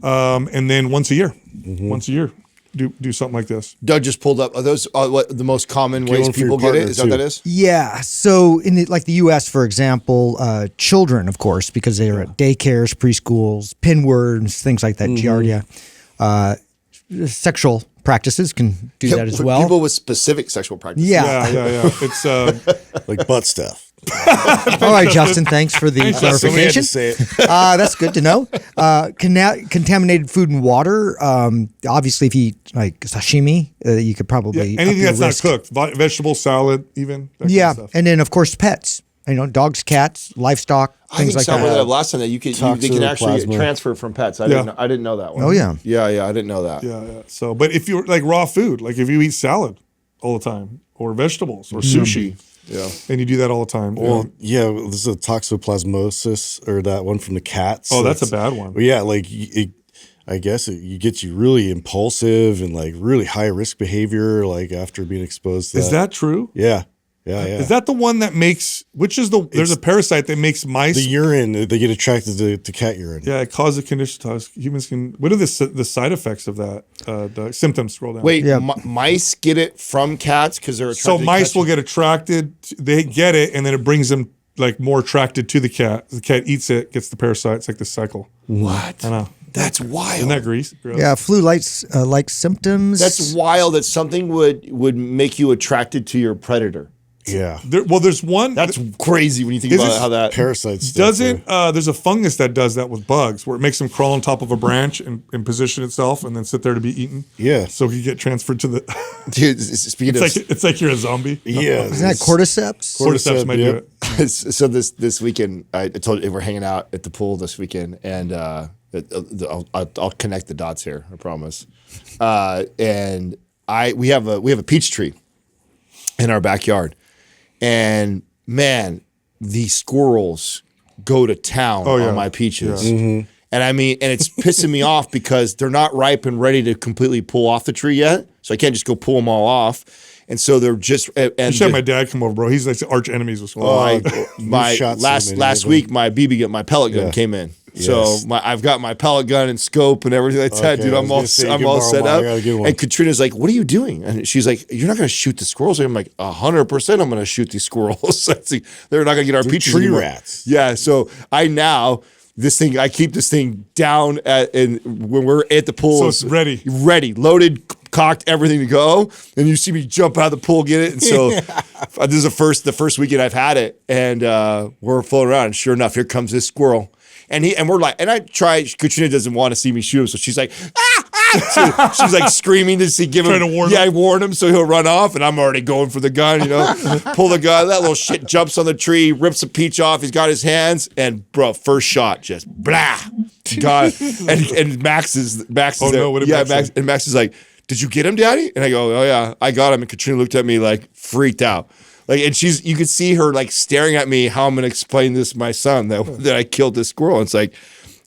And then once a year, do something like this. Doug just pulled up. Are those what the most common ways one for your people get partner, it? Is that what too. that is? Yeah. So in the U.S., for example, children, of course, because they are at daycares, preschools, pinworms, things like that, giardia, sexual practices can do that as well. People with specific sexual practices. Yeah. Yeah. It's like butt stuff. All right, Justin. Thanks for the Somebody had to clarification. say it. That's good to know. Contaminated food and water. Obviously, if you eat like sashimi, you could probably anything up your that's risk. not cooked, vegetable salad, even. That Yeah, kind of stuff. and then of course pets. Dogs, cats, livestock, I things think like someone brought that. up last time that they can actually Toxoplasma. transfer from pets. I didn't know that one. Oh, yeah. Yeah, I didn't know that. Yeah. So, but if you're like raw food, like if you eat salad all the time, or vegetables, or sushi, Yeah. and you do that all the time. Well, yeah, this is a toxoplasmosis or that one from the cats. Oh, that's a bad one. Well, yeah, like I guess it gets you really impulsive and like really high risk behavior, like after being exposed to Is that true? Yeah. Is that the one that makes? There's a parasite that makes mice. The urine? They get attracted to cat urine. Yeah, it causes a condition. Humans can. What are the side effects of that? The symptoms. Scroll down. Wait, Yeah. mice get it from cats because they're attracted So to mice cats? will get attracted. They get it, and then it brings them like more attracted to the cat. The cat eats it, gets the parasite. It's like this cycle. What? I know. That's wild. Isn't that gross? Yeah, flu-like symptoms. That's wild that something would make you attracted to your predator. Yeah. There's one. That's crazy when you think Is about it how that. Parasites. Doesn't there's a fungus that does that with bugs where it makes them crawl on top of a branch and position itself and then sit there to be eaten. Yeah. So he get transferred to the. Dude, speaking It's like you're a zombie. Yeah. Isn't that cordyceps? Cordyceps might do Yep. it. so this weekend, I told you we're hanging out at the pool this weekend, and I'll connect the dots here. I promise. And we have a peach tree in our backyard, and man, the squirrels go to town Oh, yeah. on my peaches. Yeah. Mm-hmm. And I mean, and it's pissing me off because they're not ripe and ready to completely pull off the tree yet. So I can't just go pull them all off. And so they're just. And You should have my dad come over, bro. He's like the arch enemies with my You've shot so many last of week, them. my BB gun, my pellet gun came in. Yes. So I've got my pellet gun and scope and everything like that, Okay, dude. I I'm was all gonna say, you can borrow set mine. I up. gotta get one. And Katrina's like, "What are you doing?" And she's like, "You're not going to shoot the squirrels." I'm like, 100%. I'm going to shoot these squirrels. They're not going to get our peaches tree anymore. rats. Yeah. So I now This thing, I keep this thing down and when we're at the pool, So it's ready, loaded, cocked, everything to go. And you see me jump out of the pool, get it. And so this is the first weekend I've had it, and we're floating around. And sure enough, here comes this squirrel. And we're like, and I try. Katrina doesn't want to see me shoot him, so she's like, ah! So she's like screaming to see, give him. Trying to warn him. I warn him, so he'll run off, and I'm already going for the gun. Pull the gun. That little shit jumps on the tree, rips a peach off. He's got his hands, and bro, first shot, just blah, God. And Max is Oh there. no! What did Yeah, Max say? And Max is like, "Did you get him, Daddy?" And I go, "Oh yeah, I got him." And Katrina looked at me like freaked out. Like, and you could see her like staring at me how I'm gonna explain this to my son that I killed this squirrel. And it's like,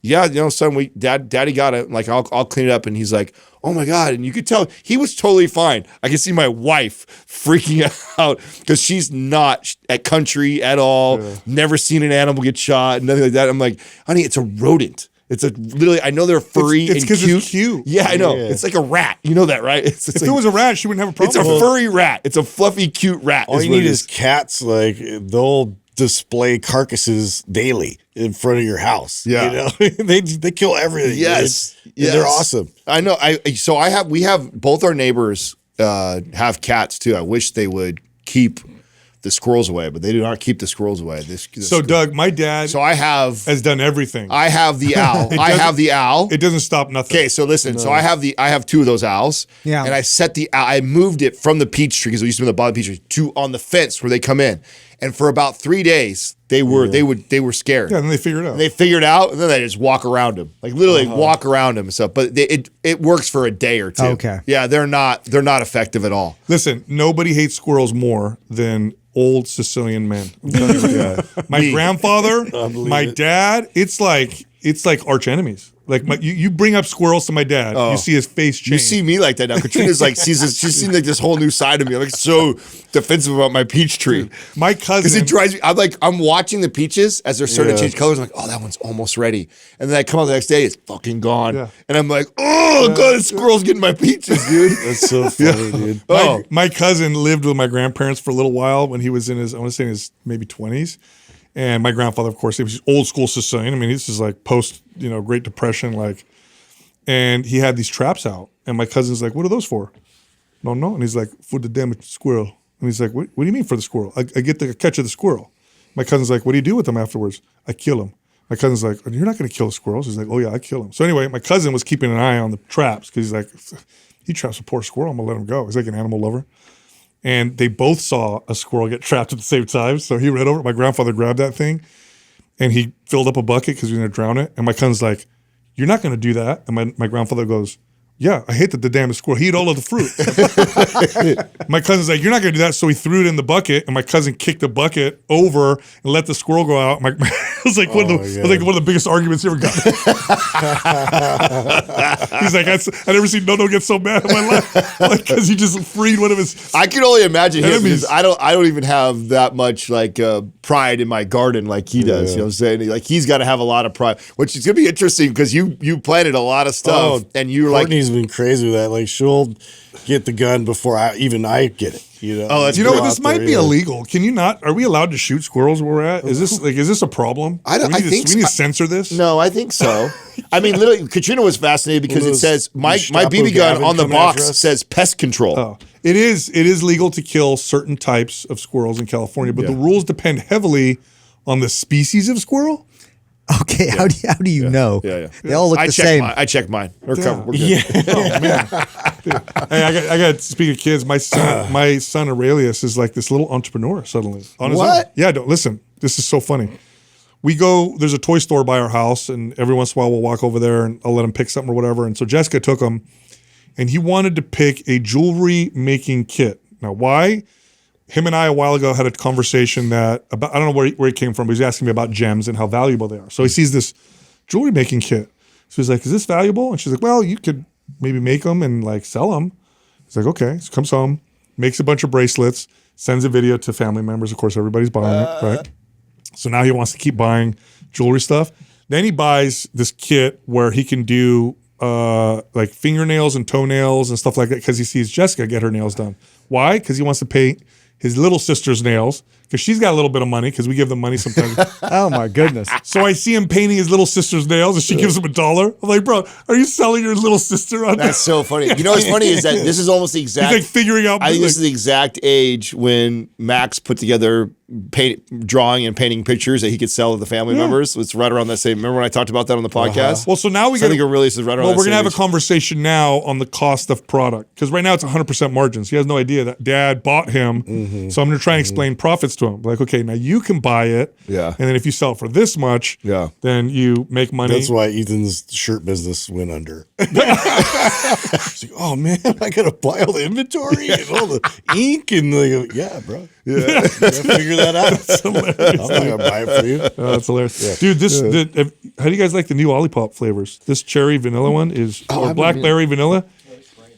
yeah, son, Daddy got it. Like, I'll clean it up. And he's like, oh my God. And you could tell he was totally fine. I could see my wife freaking out because she's not at country at all. Yeah. Never seen an animal get shot, nothing like that. I'm like, honey, it's a rodent. It's literally, I know they're furry it's and cute. It's cute. Yeah, I know. Yeah. It's like a rat. You know that, right? If it was a rat, she wouldn't have a problem. It's a furry rat. It's a fluffy, cute rat. All you need is cats. Like, they'll display carcasses daily in front of your house. Yeah. They kill everything. Yes. Yes. They're awesome. I know. We have both our neighbors have cats too. I wish they would keep the squirrels away, but they do not keep the squirrels away. So Doug, my dad has done everything. I have the owl. I have the owl. It doesn't stop nothing. Okay, so listen. No. So I have two of those owls. Yeah. And I moved it from the peach tree because it used to be on the bottom of the peach tree to on the fence where they come in. And for about 3 days, they were scared. Yeah, and then they figured it out. They figured it out, and then they just walk around them, like literally walk around them and stuff. But it works for a day or two. Okay. Yeah, they're not effective at all. Listen, nobody hates squirrels more than old Sicilian men. My grandfather, my dad, it's like arch enemies. Like you bring up squirrels to my dad, you see his face change. You see me like that now. Katrina's like she's seen like this whole new side of me. I'm like so defensive about my peach tree. Dude, my cousin, because it drives me. I'm watching the peaches as they're starting to change colors. I'm like, oh, that one's almost ready. And then I come out the next day, it's fucking gone. Yeah. And I'm like, oh god, the squirrel's getting my peaches, dude. That's so funny, dude. My cousin lived with my grandparents for a little while when he was in his, I want to say in his maybe 20s. And my grandfather, of course, he was old school Sicilian. I mean, this is like post, Great Depression, like, and he had these traps out. And my cousin's like, what are those for? No. And he's like, for the damaged squirrel. And he's like, what do you mean for the squirrel? I get the catch of the squirrel. My cousin's like, what do you do with them afterwards? I kill them. My cousin's like, you're not going to kill the squirrels. He's like, oh yeah, I kill them. So anyway, my cousin was keeping an eye on the traps because he's like, he traps a poor squirrel. I'm going to let him go. He's like an animal lover. And they both saw a squirrel get trapped at the same time. So he ran over. My grandfather grabbed that thing and he filled up a bucket because he was going to drown it. And my cousin's like, you're not going to do that. And my grandfather goes, yeah, I hate that the damn squirrel. He ate all of the fruit. My cousin's like, you're not going to do that. So he threw it in the bucket and my cousin kicked the bucket over and let the squirrel go out. It was like one of the biggest arguments he ever got. He's like, I never seen Nono get so mad in my life. Like, because he just freed one of his I can only imagine him enemies. because I don't even have that much like pride in my garden like he does. You know what I'm saying? Like he's got to have a lot of pride, which is going to be interesting because you planted a lot of stuff and you're like, Courtney's been crazy with that. Like she'll get the gun before I get it. Oh, that's this might be illegal. Can you not? Are we allowed to shoot squirrels where we're at? Is this a problem? I think we need to censor this. No, I think so. I mean, literally, Katrina was fascinated because it says my BB gun on the box says pest control. Oh, it is legal to kill certain types of squirrels in California, but the rules depend heavily on the species of squirrel. Okay, how do you know? Yeah. They all look the same. I checked mine. We're covered. We're good. Yeah. Oh man. Hey, I got to speak of kids. My son Aurelius is like this little entrepreneur suddenly on his own. Yeah, listen. This is so funny. We go. There's a toy store by our house, and every once in a while we'll walk over there, and I'll let him pick something or whatever. And so Jessica took him, and he wanted to pick a jewelry making kit. Now, why? Him and I a while ago had a conversation that about, I don't know where he came from, but he's asking me about gems and how valuable they are. So he sees this jewelry making kit. So he's like, is this valuable? And she's like, well, you could maybe make them and like sell them. He's like, okay. So comes home, makes a bunch of bracelets, sends a video to family members. Of course, everybody's buying it, right? So now he wants to keep buying jewelry stuff. Then he buys this kit where he can do like fingernails and toenails and stuff like that because he sees Jessica get her nails done. Why? Because he wants to paint his little sister's nails because she's got a little bit of money because we give them money sometimes. Oh my goodness. So I see him painting his little sister's nails and she gives him $1. I'm like, bro, are you selling your little sister on That's so funny. You know what's funny is that this is almost the exact. He's like figuring out. I think this is the exact age when Max put together drawing and painting pictures that he could sell to the family members. It's right around that same. Remember when I talked about that on the podcast? Well, so now we I got. think it really is right around. Well, that we're gonna same have a age. conversation now on the cost of product because right now it's 100% margins. He has no idea that Dad bought him, so I'm gonna try and explain profits to him. Like, okay, now you can buy it, Yeah. and then if you sell it for this much, Yeah. then you make money. That's why Ethan's shirt business went under. He's like, oh man, I gotta buy all the inventory and all the ink and yeah, bro. Yeah, figure that out. I'm not gonna buy it for you. Oh, that's hilarious, dude. How do you guys like the new Olipop flavors? This cherry vanilla one is, or blackberry vanilla,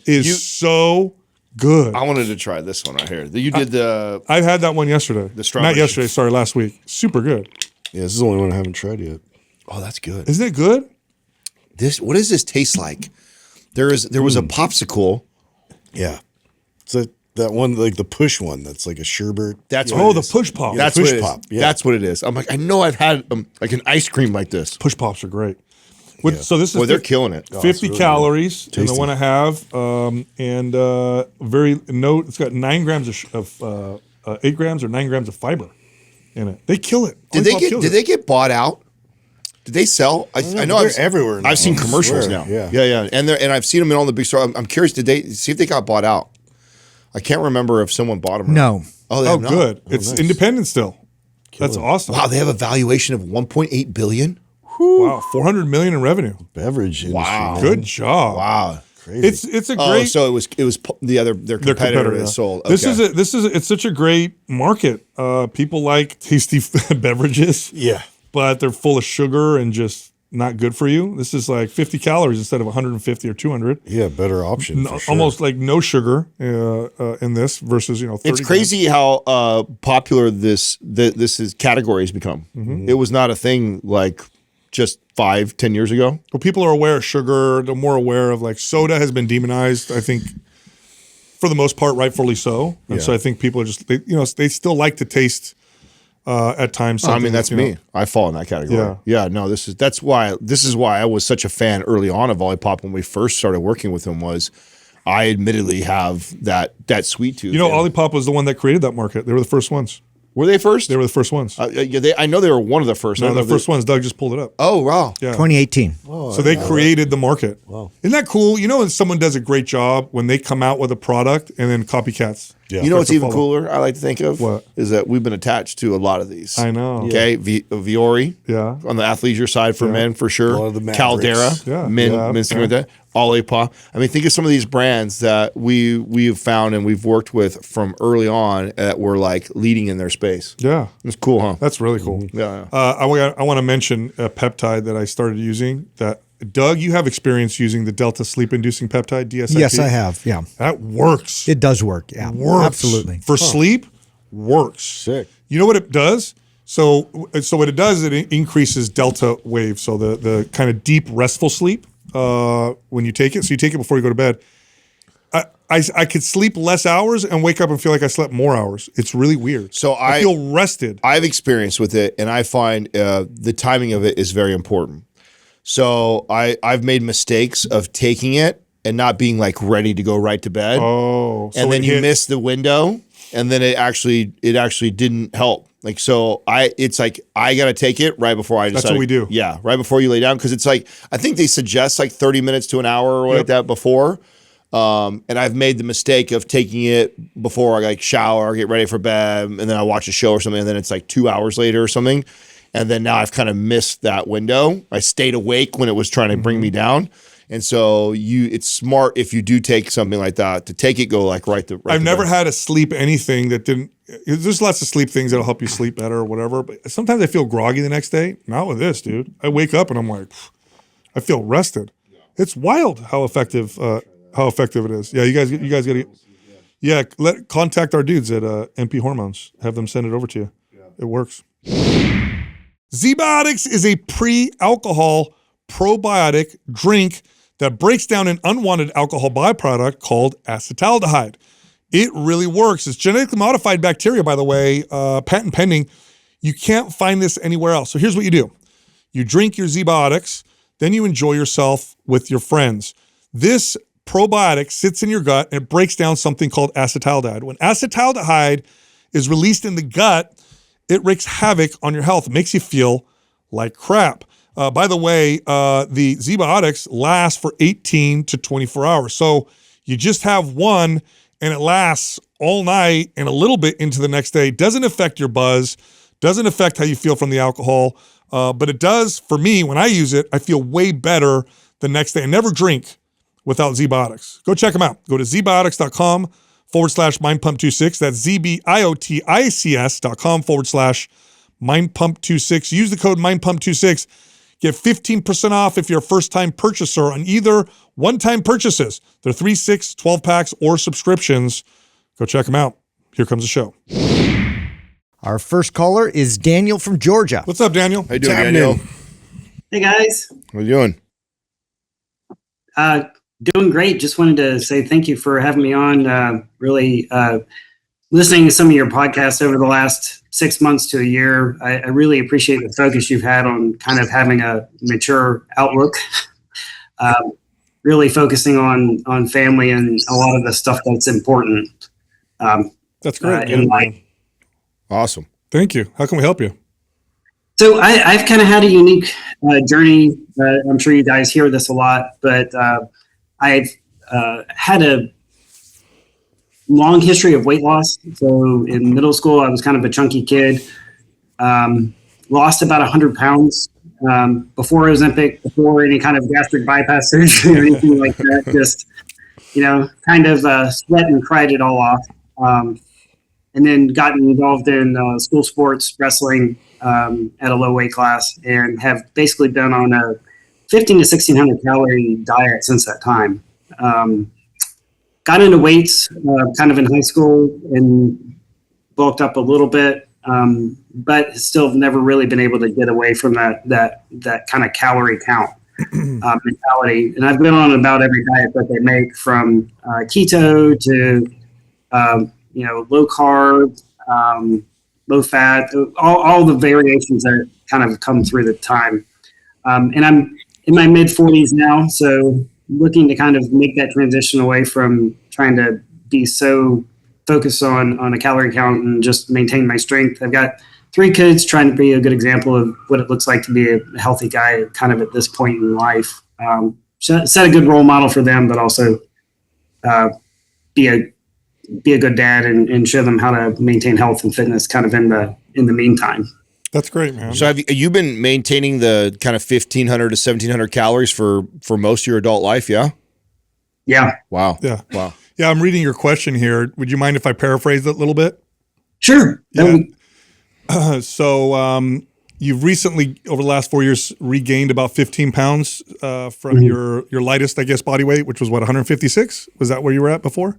is so good. I wanted to try this one right here. You did the. I had that one yesterday. The strawberry. Not yesterday. Sorry, last week. Super good. Yeah, this is the only one I haven't tried yet. Oh, that's good. Isn't it good? What does this taste like? There was a popsicle. Yeah, it's that one, like the push one. That's like a sherbet. That's Oh, what it the is. push pop. That's push what it is. pop, yeah. That's what it is. I'm like, I know I've had like an ice cream like this. Push pops are great. So this is Boy, they're killing it. 50 really calories in the Tasty. one I have, and it's got 9 grams of 8 grams or 9 grams of fiber in it. They kill it. Olipop kills it. They get bought out? Did they sell? I know they're everywhere now, I've seen I commercials swear. now. Yeah. And I've seen them in all the big stores. I'm curious. Did they see if they got bought out? I can't remember if someone bought them. Or No. not. Oh, they Oh, have not. good. It's independent still. That's awesome. Wow, they have a valuation of 1.8 billion. Wow, 400 million in revenue. Beverage industry. Wow. man. Good job. Wow. Crazy. It's a Oh, great. so it was their competitor that yeah. sold. This Okay. is it's such a great market. People like tasty beverages, yeah. but they're full of sugar and just not good for you. This is like 50 calories instead of 150 or 200. Yeah, better option. For sure. Almost like no sugar in this versus 30 It's crazy how popular this is category has become. It was not a thing like just 5-10 years ago. Well, people are aware of sugar. They're more aware of like soda has been demonized. I think for the most part, rightfully so. And so I think people are just they still like to taste at times. I mean, something that's me. I fall in that category. Yeah. No, this is why I was such a fan early on of Olipop when we first started working with them. Was I admittedly have that sweet tooth. Olipop was the one that created that market. They were the first ones. Were they first? They were the first ones. I know they were one of the first. No, the first ones. Doug just pulled it up. Oh wow. Yeah. 2018. So they created the market. Wow. Isn't that cool? When someone does a great job when they come out with a product and then copycats. Yeah. You know what's to even follow. cooler? I like to think of What? is that we've been attached to a lot of these. I know. Okay, Viore. Yeah. On the athleisure side for men, for sure. A lot of the Mavericks. Caldera. Yeah. Men, Yeah. something like that. Olipop. I mean, think of some of these brands that we've found and we've worked with from early on that were like leading in their space. Yeah. It's cool, huh? That's really cool. Yeah. I want to mention a peptide that I started using that, Doug, you have experience using the Delta Sleep Inducing Peptide, DSIP. Yes, I have. Yeah. That works. It does work. Yeah. Works. Absolutely. For sleep, works. Sick. You know what it does? So what it does, it increases delta waves. So the kind of deep restful sleep when you take it. So you take it before you go to bed. I could sleep less hours and wake up and feel like I slept more hours. It's really weird. So I feel rested. I've experienced with it, and I find the timing of it is very important. So I've made mistakes of taking it and not being like ready to go right to bed. Oh, so and then it you hit- miss the window, and then it actually didn't help. Like, so it's like I gotta take it right before I decide. That's what we do. Yeah, right before you lay down, because it's like I think they suggest like 30 minutes to an hour or like Yep. that before. And I've made the mistake of taking it before I like shower, get ready for bed, and then I watch a show or something, and then it's like 2 hours later or something. And then now I've kind of missed that window. I stayed awake when it was trying to bring me down. And so it's smart if you do take something like that to take it, go like right to. I've never had a sleep anything that didn't. There's lots of sleep things that'll help you sleep better or whatever. But sometimes I feel groggy the next day. Not with this, dude. I wake up and I'm like, I feel rested. It's wild how effective it is. Yeah, you guys got to. Yeah, contact our dudes at MP Hormones. Have them send it over to you. It works. ZBiotics is a pre-alcohol probiotic drink that breaks down an unwanted alcohol byproduct called acetaldehyde. It really works. It's genetically modified bacteria, by the way, patent pending. You can't find this anywhere else. So here's what you do. You drink your Z-Biotics, then you enjoy yourself with your friends. This probiotic sits in your gut and it breaks down something called acetaldehyde. When acetaldehyde is released in the gut, it wreaks havoc on your health. It makes you feel like crap. By the way, the Z-Biotics last for 18 to 24 hours. So you just have one and it lasts all night and a little bit into the next day. Doesn't affect your buzz, doesn't affect how you feel from the alcohol, but it does, for me, when I use it, I feel way better the next day. I never drink without Z-Biotics. Go check them out. Go to zbiotics.com/mindpump26. That's zbiotics.com/mindpump26. Use the code mindpump26. Get 15% off if you're a first-time purchaser on either one-time purchases. They're 3, 6, 12 packs, or subscriptions. Go check them out. Here comes the show. Our first caller is Daniel from Georgia. What's up, Daniel? How you doing, Daniel? Hey guys, What are you doing? doing great. Just wanted to say thank you for having me on. Really listening to some of your podcasts over the last 6 months to a year. I really appreciate the focus you've had on kind of having a mature outlook. Really focusing on family and a lot of the stuff that's important. That's great. In life. Awesome. Thank you. How can we help you? So I've kind of had a unique journey. I'm sure you guys hear this a lot, but I've had a long history of weight loss. So in middle school, I was kind of a chunky kid. Lost about 100 pounds before Ozempic, before any kind of gastric bypass surgery or anything like that. Just, kind of sweat and cried it all off. And then gotten involved in school sports, wrestling at a low weight class, and have basically been on a 15 to 1600 calorie diet since that time. Got into weights kind of in high school and bulked up a little bit, but still never really been able to get away from that kind of calorie count mentality. And I've been on about every diet that they make, from keto to low carb, low fat, all the variations that kind of come through the time. And I'm in my mid 40s now, so looking to kind of make that transition away from trying to be so focused on a calorie count and just maintain my strength. I've got 3 kids, trying to be a good example of what it looks like to be a healthy guy kind of at this point in life. Set a good role model for them, but also be a good dad and show them how to maintain health and fitness kind of in the meantime. That's great, man. So have you been maintaining the kind of 1,500 to 1,700 calories for most of your adult life? Yeah. Yeah. Wow. Yeah. Wow. Yeah, I'm reading your question here. Would you mind if I paraphrase it a little bit? Sure. Yeah. So you've recently, over the last 4 years, regained about 15 pounds from your lightest, I guess, body weight, which was what, 156? Was that where you were at before?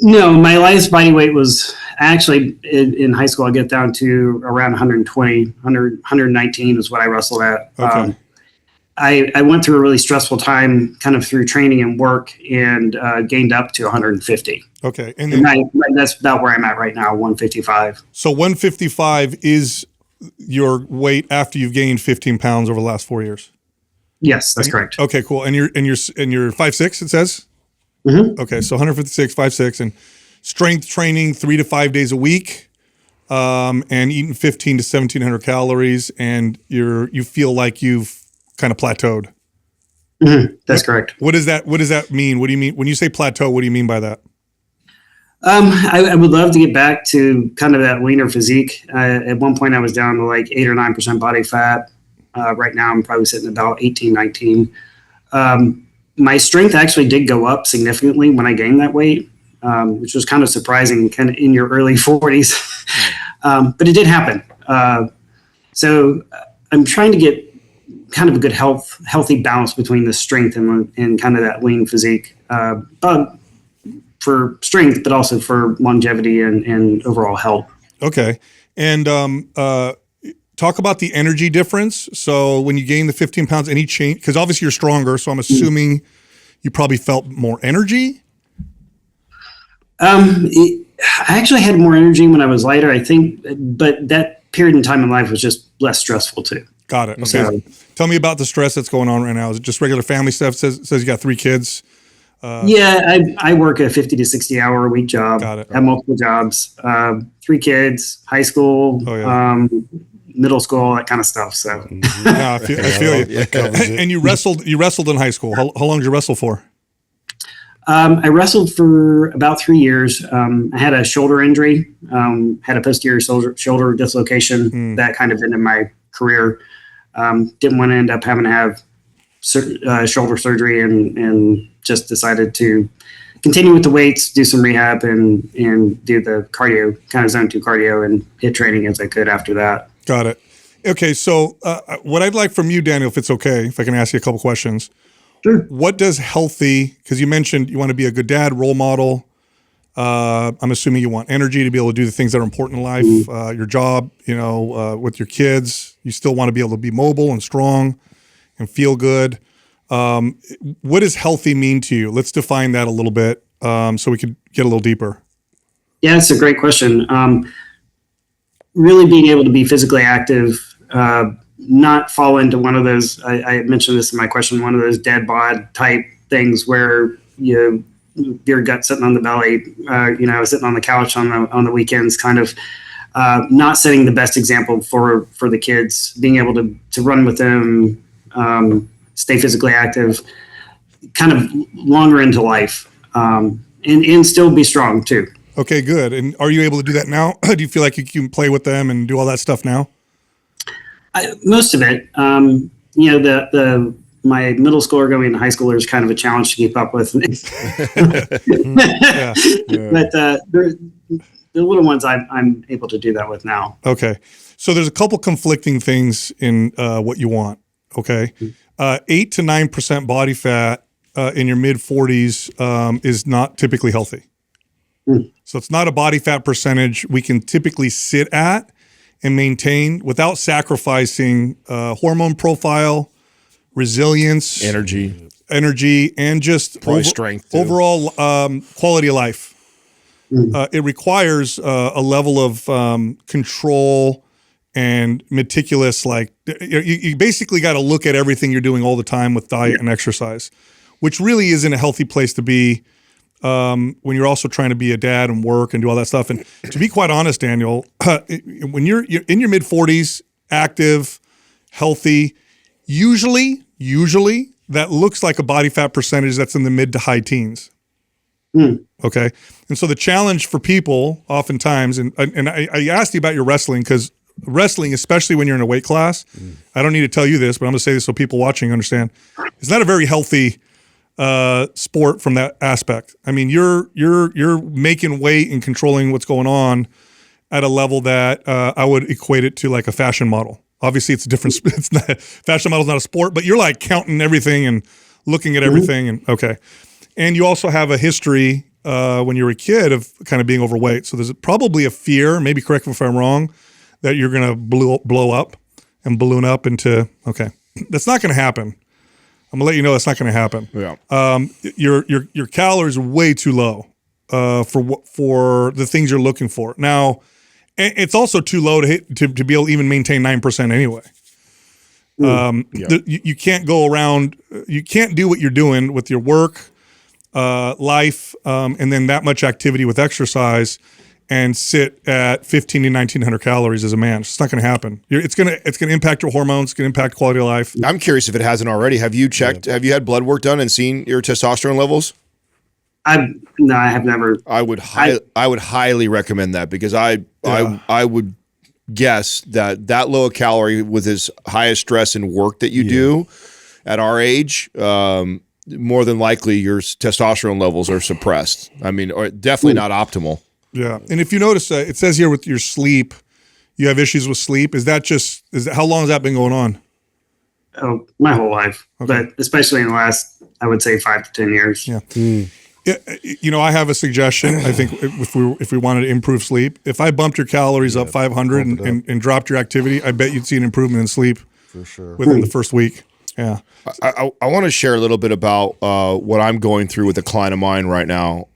No, my lightest body weight was actually in high school. I get down to around 120, 119 is what I wrestled at. Okay. I went through a really stressful time kind of through training and work, and gained up to 150. Okay. And And that's about where I'm at right now, 155. so 155 is your weight after you've gained 15 pounds over the last 4 years? Yes, that's correct. Okay, cool. And you're 5'6", it says? Mm-hmm. Okay, so 156, 5'6", and strength training 3 to 5 days a week, and eating 15 to 1,700 calories, and you feel like you've kind of plateaued. Mm-hmm. That's correct. What does that mean? What do you mean when you say plateau? What do you mean by that? I would love to get back to kind of that leaner physique. At one point, I was down to like 8 or 9% body fat. Right now, I'm probably sitting about 18, 19. My strength actually did go up significantly when I gained that weight, which was kind of surprising, kind of in your early 40s. But it did happen. So I'm trying to get kind of a good healthy balance between the strength and kind of that lean physique, but for strength, but also for longevity and overall health. Okay, and talk about the energy difference. So when you gain the 15 pounds, any change? Because obviously you're stronger, so I'm assuming you probably felt more energy. I actually had more energy when I was lighter, I think, but that period in time in life was just less stressful too. Got it. Okay. So, Tell me about the stress that's going on right now. Is it just regular family stuff? Says you got 3 kids. yeah, I work a 50 to 60 hour a week job. Got it. Have multiple jobs, 3 kids, high school, Oh, yeah. Middle school, that kind of stuff. So, No, I feel you. And you wrestled in high school. How long did you wrestle for? I wrestled for about 3 years. I had a shoulder injury, had a posterior shoulder dislocation that kind of ended my career. Didn't want to end up having to have shoulder surgery and just decided to continue with the weights, do some rehab and do the cardio, kind of zone 2 cardio and hit training as I could after that. Got it. Okay. So what I'd like from you, Daniel, if it's okay, if I can ask you a couple questions. Sure. What does healthy, because you mentioned you want to be a good dad, role model. I'm assuming you want energy to be able to do the things that are important in life, your job, with your kids. You still want to be able to be mobile and strong and feel good. What does healthy mean to you? Let's define that a little bit so we could get a little deeper. Yeah, that's a great question. Really being able to be physically active, not fall into one of those, I mentioned this in my question, one of those dead bod type things where your gut sitting on the belly, sitting on the couch on the weekends, kind of not setting the best example for the kids, being able to run with them, stay physically active, kind of longer into life, and still be strong too. Okay, good. And are you able to do that now? Do you feel like you can play with them and do all that stuff now? Most of it. My middle schooler going into high schooler is kind of a challenge to keep up with. Yeah. But the little ones I'm able to do that with now. Okay. So there's a couple conflicting things in what you want. Okay. 8 to 9% body fat in your mid 40s is not typically healthy. So it's not a body fat percentage we can typically sit at and maintain without sacrificing hormone profile, resilience, energy, and just strength too. overall quality of life. It requires a level of control and meticulous, like you basically got to look at everything you're doing all the time with diet and exercise, which really isn't a healthy place to be when you're also trying to be a dad and work and do all that stuff. And to be quite honest, Daniel, when you're in your mid 40s, active, healthy, usually that looks like a body fat percentage that's in the mid to high teens. Okay. And so the challenge for people oftentimes, and I asked you about your wrestling because wrestling, especially when you're in a weight class, I don't need to tell you this, but I'm going to say this so people watching understand, it's not a very healthy sport from that aspect. I mean, you're making weight and controlling what's going on at a level that I would equate it to like a fashion model. Obviously, it's a different. It's not, fashion model is not a sport, but you're like counting everything and looking at everything. And okay, and you also have a history when you were a kid of kind of being overweight. So there's probably a fear. Maybe correct me if I'm wrong, that you're going to blow up and balloon up into. Okay, that's not going to happen. I'm gonna let you know that's not going to happen. Yeah. Your calories are way too low for the things you're looking for. Now, it's also too low to be able to even maintain 9% anyway. You can't go around. You can't do what you're doing with your work, life, and then that much activity with exercise, and sit at 1,500 to 1,900 calories as a man. It's not going to happen. It's going to impact your hormones. It's going to impact quality of life. I'm curious if it hasn't already. Have you checked? Have you had blood work done and seen your testosterone levels? No, I have never. I would highly recommend that because I would guess that low a calorie with as high a stress and work that you do at our age, more than likely your testosterone levels are suppressed. I mean, or definitely not optimal. Yeah, and if you notice, it says here with your sleep, you have issues with sleep. How long has that been going on? Oh, my whole life, but especially in the last, I would say 5 to 10 years. Yeah. I have a suggestion. I think if we wanted to improve sleep, if I bumped your calories up 500 and dropped your activity, I bet you'd see an improvement in sleep for sure within the first week. Yeah. I want to share a little bit about what I'm going through with a client of mine right now.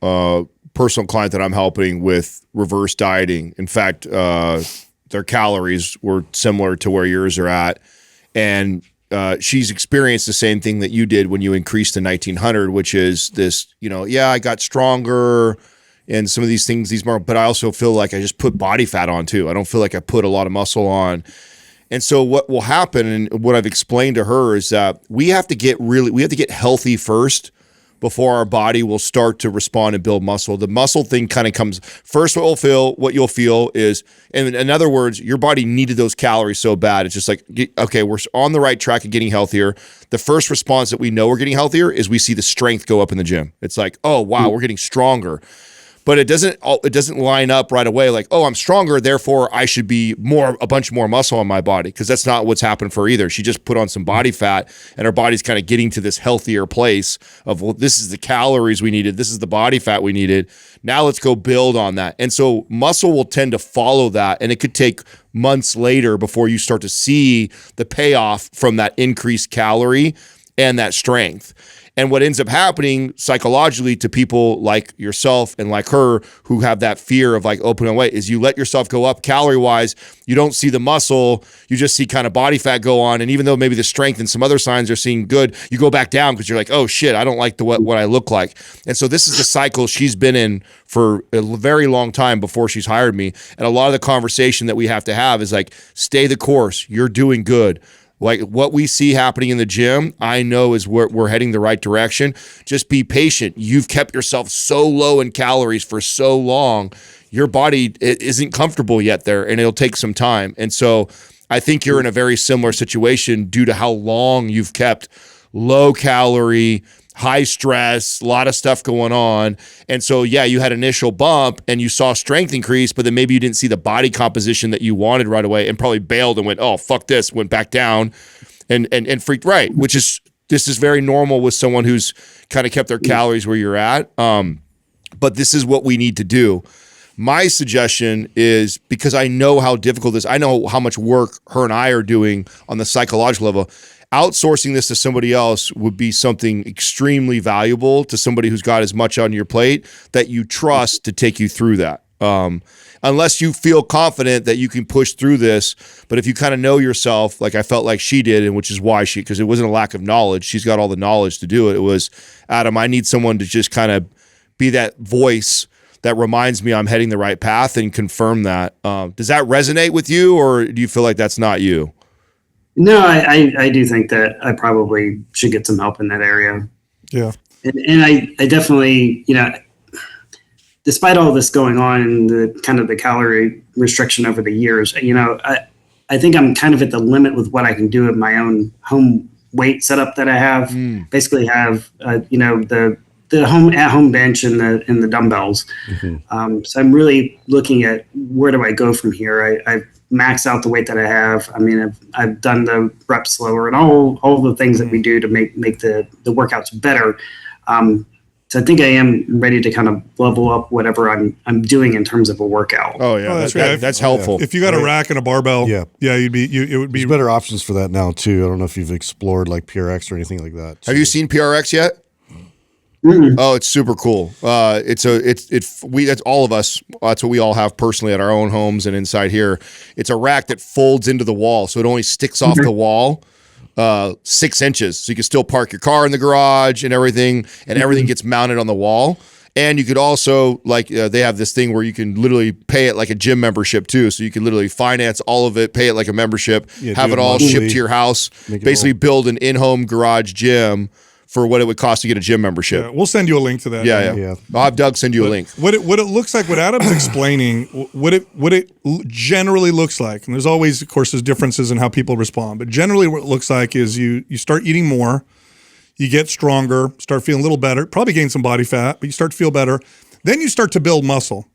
personal client that I'm helping with reverse dieting. In fact, their calories were similar to where yours are at. And she's experienced the same thing that you did when you increased to 1900, which is this, I got stronger and some of these things, but I also feel like I just put body fat on too. I don't feel like I put a lot of muscle on. And so what will happen, and what I've explained to her, is that we have to get healthy first before our body will start to respond and build muscle. The muscle thing kind of comes first. What you'll feel is, in other words, your body needed those calories so bad. It's just like, okay, we're on the right track of getting healthier. The first response that we know we're getting healthier is we see the strength go up in the gym. It's like, oh, wow, we're getting stronger. But it doesn't line up right away like, oh, I'm stronger, therefore I should be a bunch more muscle on my body, because that's not what's happened for her either. She just put on some body fat, and her body's kind of getting to this healthier place of, well, this is the calories we needed, this is the body fat we needed. Now let's go build on that. And so muscle will tend to follow that, and it could take months later before you start to see the payoff from that increased calorie and that strength. And what ends up happening psychologically to people like yourself and like her who have that fear of like opening weight is you let yourself go up calorie wise. You don't see the muscle. You just see kind of body fat go on. And even though maybe the strength and some other signs are seeing good, you go back down because you're like, oh shit, I don't like what I look like. And so this is the cycle she's been in for a very long time before she's hired me. And a lot of the conversation that we have to have is like, stay the course. You're doing good. Like what we see happening in the gym, I know is we're heading the right direction. Just be patient. You've kept yourself so low in calories for so long. Your body isn't comfortable yet there, and it'll take some time. And so I think you're in a very similar situation due to how long you've kept low calorie, high stress, a lot of stuff going on. And so, yeah, you had an initial bump and you saw strength increase, but then maybe you didn't see the body composition that you wanted right away and probably bailed and went, oh, fuck this, went back down and freaked, right, this is very normal with someone who's kind of kept their calories where you're at. But this is what we need to do. My suggestion is, because I know how difficult this, I know how much work her and I are doing on the psychological level, outsourcing this to somebody else would be something extremely valuable to somebody who's got as much on your plate that you trust to take you through that. Unless you feel confident that you can push through this. But if you kind of know yourself, like I felt like she did, and which is why because it wasn't a lack of knowledge. She's got all the knowledge to do it. It was, Adam, I need someone to just kind of be that voice that reminds me I'm heading the right path and confirm that. Does that resonate with you, or do you feel like that's not you? No, I do think that I probably should get some help in that area. Yeah. And I definitely, despite all this going on and the kind of the calorie restriction over the years, I think I'm kind of at the limit with what I can do at my own home weight setup that I have. Basically have, the home bench and the dumbbells. Mm-hmm. So I'm really looking at where do I go from here? I've maxed out the weight that I have. I mean, I've done the reps slower and all the things that we do to make the workouts better. So I think I am ready to kind of level up whatever I'm doing in terms of a workout. Oh yeah, that's helpful. If you got a rack and a barbell, it would be. There's better options for that now too. I don't know if you've explored like PRX or anything like that. Have you seen PRX yet? Mm-hmm. Oh, it's super cool. That's all of us. That's what we all have personally at our own homes and inside here. It's a rack that folds into the wall, so it only sticks off the wall 6 inches. So you can still park your car in the garage and everything gets mounted on the wall. And you could also, they have this thing where you can literally pay it like a gym membership too. So you can literally finance all of it, pay it like a membership, have it all shipped to your house, basically build an in-home garage gym for what it would cost to get a gym membership. Yeah, we'll send you a link to that. Yeah. I'll have Doug send you a link. What it looks like, what Adam's explaining, what it generally looks like, and there's always, of course, there's differences in how people respond, but generally what it looks like is you start eating more, you get stronger, start feeling a little better, probably gain some body fat, but you start to feel better. Then you start to build muscle.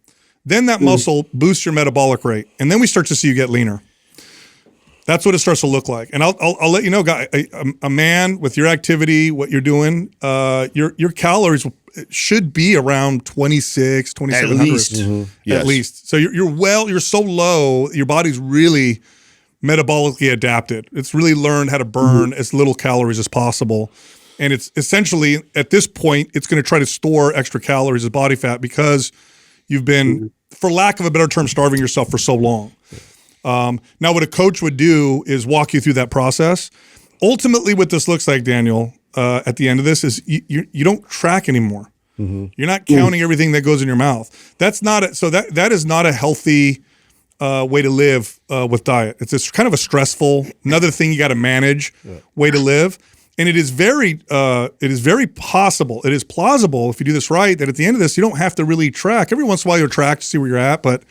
Then that muscle boosts your metabolic rate, and then we start to see you get leaner. That's what it starts to look like. And I'll let you know, guy, a man with your activity, what you're doing, your calories should be around 26, 2700. At least. Mm-hmm. Yes. At least. So you're so low, your body's really metabolically adapted. It's really learned how to burn as little calories as possible. And it's essentially, at this point, it's going to try to store extra calories as body fat because you've been, for lack of a better term, starving yourself for so long. Now, what a coach would do is walk you through that process. Ultimately, what this looks like, Daniel, at the end of this is you don't track anymore. You're not counting everything that goes in your mouth. That's not that is not a healthy way to live with diet. It's kind of a stressful, another thing you got to manage way to live. And it is very possible, it is plausible if you do this right, that at the end of this, you don't have to really track. Every once in a while you'll track to see where you're at, but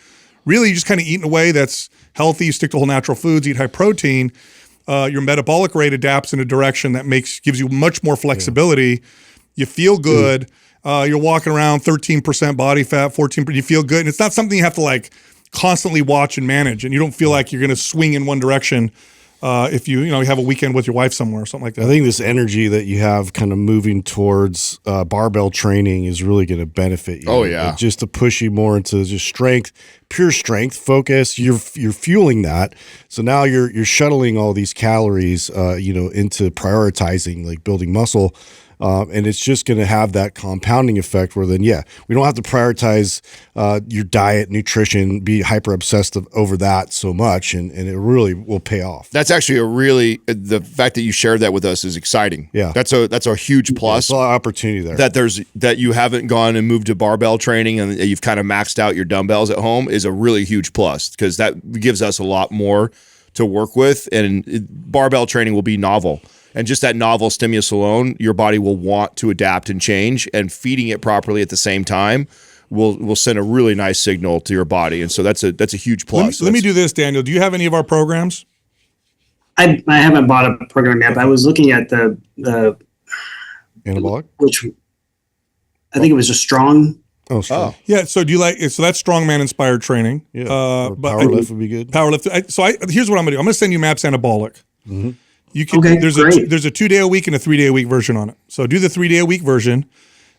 really you just kind of eat in a way that's healthy. You stick to whole natural foods, eat high protein. Your metabolic rate adapts in a direction that gives you much more flexibility. You feel good. You're walking around 13% body fat, 14%. You feel good. And it's not something you have to like constantly watch and manage. And you don't feel like you're going to swing in one direction if you have a weekend with your wife somewhere or something like that. I think this energy that you have kind of moving towards barbell training is really going to benefit you. Oh, yeah. Just to push you more into just strength, pure strength, focus. You're fueling that. So now you're shuttling all these calories, into prioritizing like building muscle. And it's just going to have that compounding effect where then, we don't have to prioritize your diet, nutrition, be hyper obsessed over that so much. And it really will pay off. That's actually the fact that you shared that with us is exciting. Yeah. That's a huge plus. There's a lot of opportunity there. That you haven't gone and moved to barbell training and you've kind of maxed out your dumbbells at home is a really huge plus because that gives us a lot more to work with. And barbell training will be novel. And just that novel stimulus alone, your body will want to adapt and change, and feeding it properly at the same time will send a really nice signal to your body. And so that's a huge plus. Let me do this, Daniel. Do you have any of our programs? I haven't bought a program yet, but I was looking at the Anabolic? which I think it was a strong. Oh, strong. Yeah. So do you so that's strongman inspired training. Yeah. But Power lift would be good. Power lift. Here's what I'm gonna do. I'm gonna send you MAPS Anabolic. You can. Okay, there's great. there's a 2-day-a-week and a 3-day-a-week version on it. So do the 3-day-a-week version.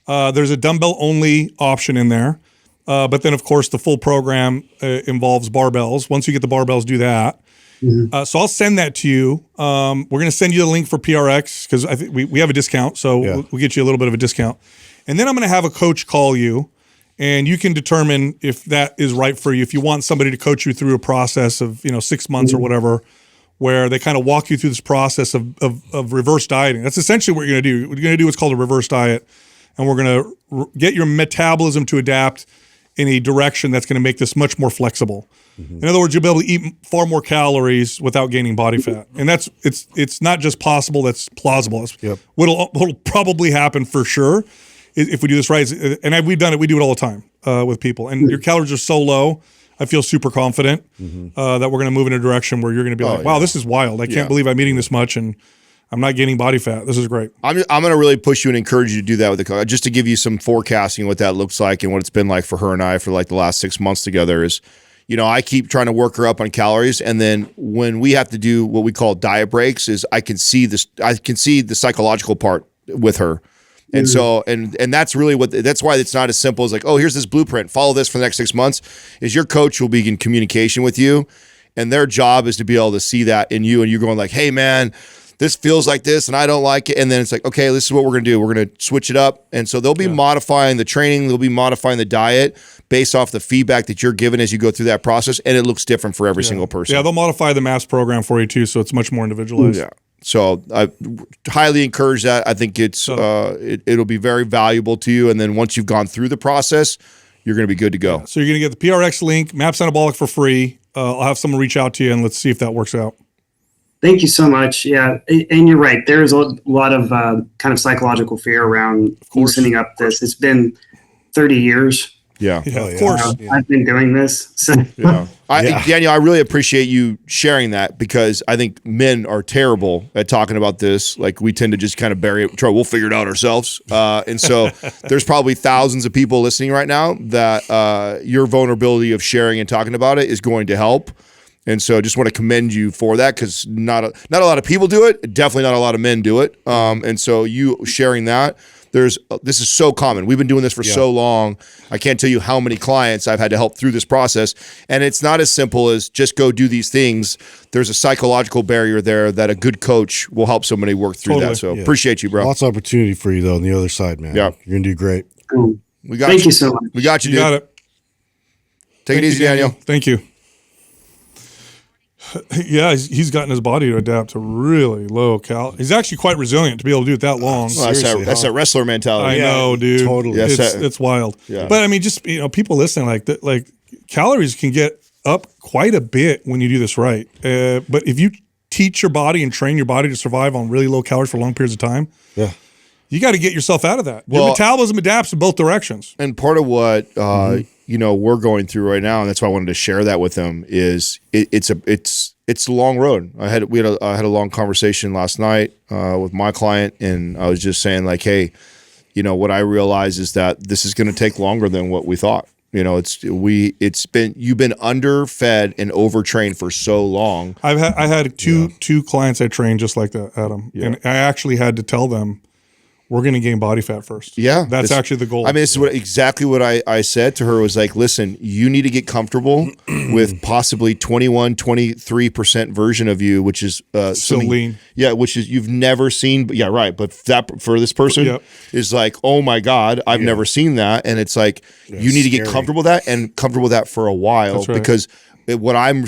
There's a dumbbell only option in there, but then of course the full program involves barbells. Once you get the barbells, do that. So I'll send that to you. We're gonna send you the link for PRX because I think we have a discount, so we'll get you a little bit of a discount. And then I'm gonna have a coach call you. And you can determine if that is right for you. If you want somebody to coach you through a process of 6 months or whatever, where they kind of walk you through this process of reverse dieting. That's essentially what you're going to do. What you're going to do what's called a reverse diet, and we're going to get your metabolism to adapt in a direction that's going to make this much more flexible. In other words, you'll be able to eat far more calories without gaining body fat, and it's not just possible. That's plausible. What'll probably happen for sure if we do this right. And we've done it. We do it all the time with people, and your calories are so low. I feel super confident that we're going to move in a direction where you're going to be like, wow, this is wild. I can't believe I'm eating this much and I'm not gaining body fat. This is great. I'm going to really push you and encourage you to do that with the coach. Just to give you some forecasting what that looks like and what it's been like for her and I for like the last 6 months together is, I keep trying to work her up on calories. And then when we have to do what we call diet breaks is I can see the psychological part with her. And so, and that's really that's why it's not as simple as like, oh, here's this blueprint, follow this for the next 6 months. Is your coach will be in communication with you, and their job is to be able to see that in you, and you're going like, hey man, this feels like this and I don't like it. And then it's like, okay, this is what we're going to do. We're going to switch it up. And so they'll be modifying the training, they'll be modifying the diet based off the feedback that you're given as you go through that process. And it looks different for every single person. Yeah, they'll modify the MAPS program for you too, so it's much more individualized. Yeah. So I highly encourage that. I think it'll be very valuable to you. And then once you've gone through the process, you're going to be good to go. So you're going to get the PRX link, MAPS Anabolic for free. I'll have someone reach out to you and let's see if that works out. Thank you so much. Yeah, and you're right. There's a lot of kind of psychological fear around loosening up this. It's been 30 years. Yeah, of course. I've been doing this. So. Daniel, I really appreciate you sharing that because I think men are terrible at talking about this. Like we tend to just kind of bury it. We'll figure it out ourselves. And so there's probably thousands of people listening right now that your vulnerability of sharing and talking about it is going to help. And so I just want to commend you for that because not a lot of people do it. Definitely not a lot of men do it. And so you sharing that this is so common. We've been doing this for so long. I can't tell you how many clients I've had to help through this process. And it's not as simple as just go do these things. There's a psychological barrier there that a good coach will help somebody work through that. So appreciate you, bro. Lots of opportunity for you though on the other side, man. Yeah. You're gonna do great. Cool. Thank you so much. We got you, You dude. got it. Take it easy, Daniel. Thank you. Yeah, he's gotten his body to adapt to really low cal. He's actually quite resilient to be able to do it that long. Well, that's a wrestler mentality. I know, dude. Totally. Yes, it's wild. Yeah. But I mean, just people listening, like calories can get up quite a bit when you do this right. But if you teach your body and train your body to survive on really low calories for long periods of time, you got to get yourself out of that. Your metabolism adapts in both directions. And part of what we're going through right now, and that's why I wanted to share that with them, is it's a long road. I had a long conversation last night with my client, and I was just saying like, hey, what I realize is that this is going to take longer than what we thought. You've been underfed and overtrained for so long. I had two clients I trained just like that, Adam, and I actually had to tell them, we're going to gain body fat first. Yeah. That's actually the goal. I mean, this is exactly what I said to her was like, listen, you need to get comfortable with possibly 21, 23% version of you, which is so lean. Yeah, which is you've never seen. But yeah, right. But that for this person is like, oh my God, I've never seen that. And it's like, you need to get comfortable with that and comfortable with that for a while because what I'm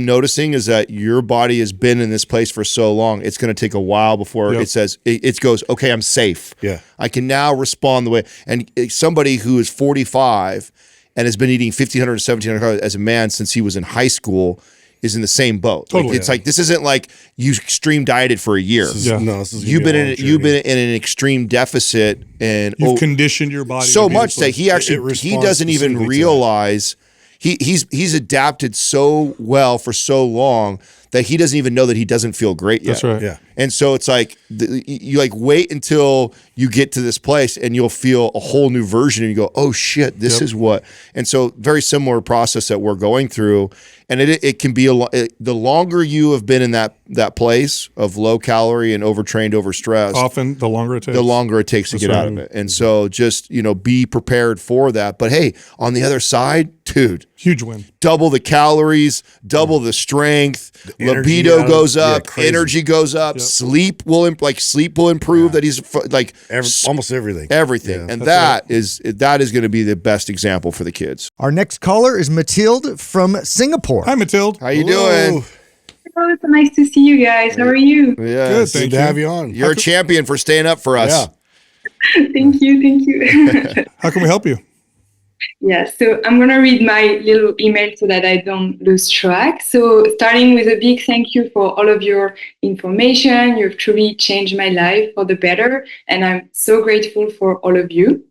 noticing is that your body has been in this place for so long. It's going to take a while before it says it goes, okay, I'm safe. Yeah, I can now respond the way. And somebody who is 45 and has been eating 1,500 to 1,700 calories as a man since he was in high school is in the same boat. Totally. Like, it's like this isn't like you extreme dieted for a year. You've been in an extreme deficit, and you've conditioned your body so much that he doesn't even realize. He's adapted so well for so long that he doesn't even know that he doesn't feel great yet. That's right. Yeah. And so it's like you like wait until you get to this place and you'll feel a whole new version and you go, oh shit, this is what. And so very similar process that we're going through. And it can be the longer you have been in that place of low calorie and overtrained, overstressed, often the longer it takes to get out of it. And so just, be prepared for that. But hey, on the other side, dude, huge win. Double the calories, double the strength, libido goes up, energy goes up, sleep will improve. That he's like almost everything. Everything. And that is going to be the best example for the kids. Our next caller is Mathilde from Singapore. Hi, Mathilde. How you doing? Oh, it's nice to see you guys. How are you? Yeah, good. Thank you. To have you on. You're a champion for staying up for us. Yeah. Thank you. How can we help you? Yeah, so I'm going to read my little email so that I don't lose track. So starting with a big thank you for all of your information. You've truly changed my life for the better, and I'm so grateful for all of you.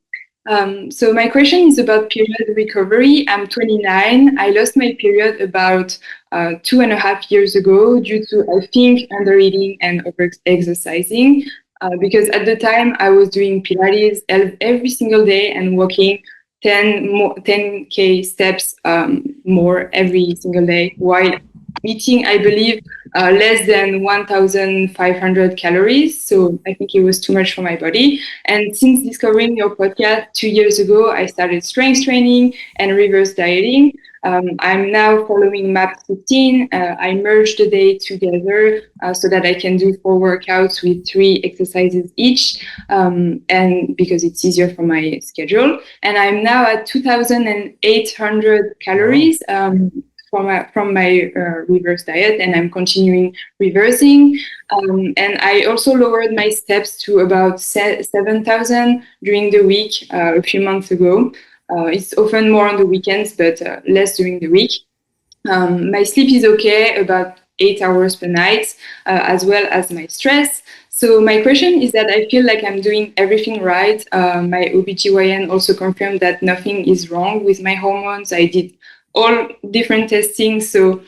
So my question is about period recovery. I'm 29. I lost my period about 2.5 years ago due to, I think, under-eating and over-exercising. Because at the time I was doing Pilates every single day and walking 10K steps more every single day, while eating, I believe, less than 1,500 calories. So I think it was too much for my body. And since discovering your podcast 2 years ago, I started strength training and reverse dieting. I'm now following MAP 15. I merged the day together so that I can do 4 workouts with 3 exercises each, and because it's easier for my schedule. And I'm now at 2,800 calories from my reverse diet, and I'm continuing reversing. And I also lowered my steps to about 7,000 during the week a few months ago. It's often more on the weekends, but less during the week. My sleep is okay, about 8 hours per night, as well as my stress. So my question is that I feel like I'm doing everything right. My OBGYN also confirmed that nothing is wrong with my hormones. I did all different testing, so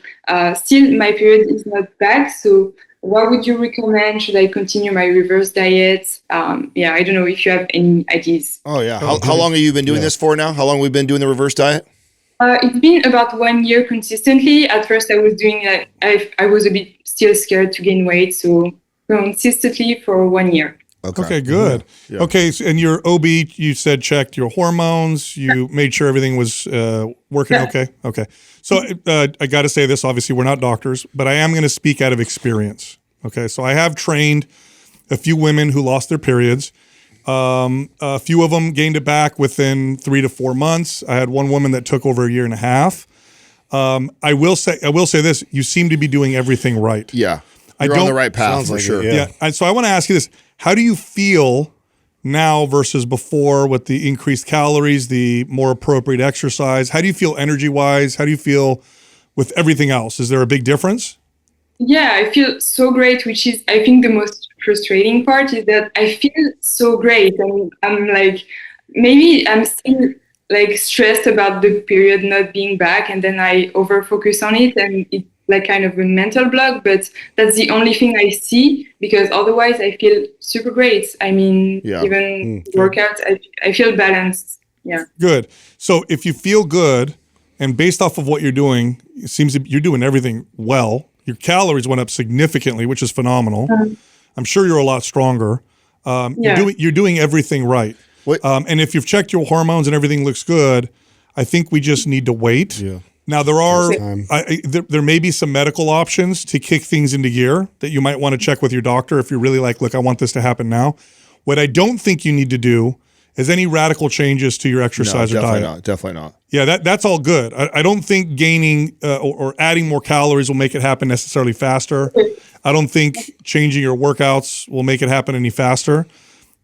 still my period is not back. So what would you recommend? Should I continue my reverse diet? I don't know if you have any ideas. Oh yeah. How long have you been doing this for now? How long have we been doing the reverse diet? It's been about 1 year consistently. At first I was doing I was a bit still scared to gain weight, so consistently for 1 year. Okay, good. Yeah. Okay, so, and your OB, you said checked your hormones. You made sure everything was working okay. Okay. So I got to say this. Obviously, we're not doctors, but I am going to speak out of experience. Okay, so I have trained a few women who lost their periods. A few of them gained it back within 3 to 4 months. I had one woman that took over a year and a half. I will say this. You seem to be doing everything right. Yeah. You're on the right path for sure. Yeah. So I want to ask you this. How do you feel now versus before with the increased calories, the more appropriate exercise? How do you feel energy-wise? How do you feel with everything else? Is there a big difference? Yeah, I feel so great, which is, I think, the most frustrating part is that I feel so great. And I'm like, maybe I'm still like stressed about the period not being back, and then I over focus on it, and it's like kind of a mental block, but that's the only thing I see, because otherwise I feel super great. I mean, even workouts, I feel balanced. Yeah. Good. So if you feel good, and based off of what you're doing, it seems you're doing everything well. Your calories went up significantly, which is phenomenal. I'm sure you're a lot stronger. You're doing everything right. And if you've checked your hormones and everything looks good, I think we just need to wait. Yeah. Now there are there may be some medical options to kick things into gear that you might want to check with your doctor if you're really like, look, I want this to happen now. What I don't think you need to do is any radical changes to your exercise or diet. Definitely not. Yeah, that's all good. I don't think gaining or adding more calories will make it happen necessarily faster. I don't think changing your workouts will make it happen any faster.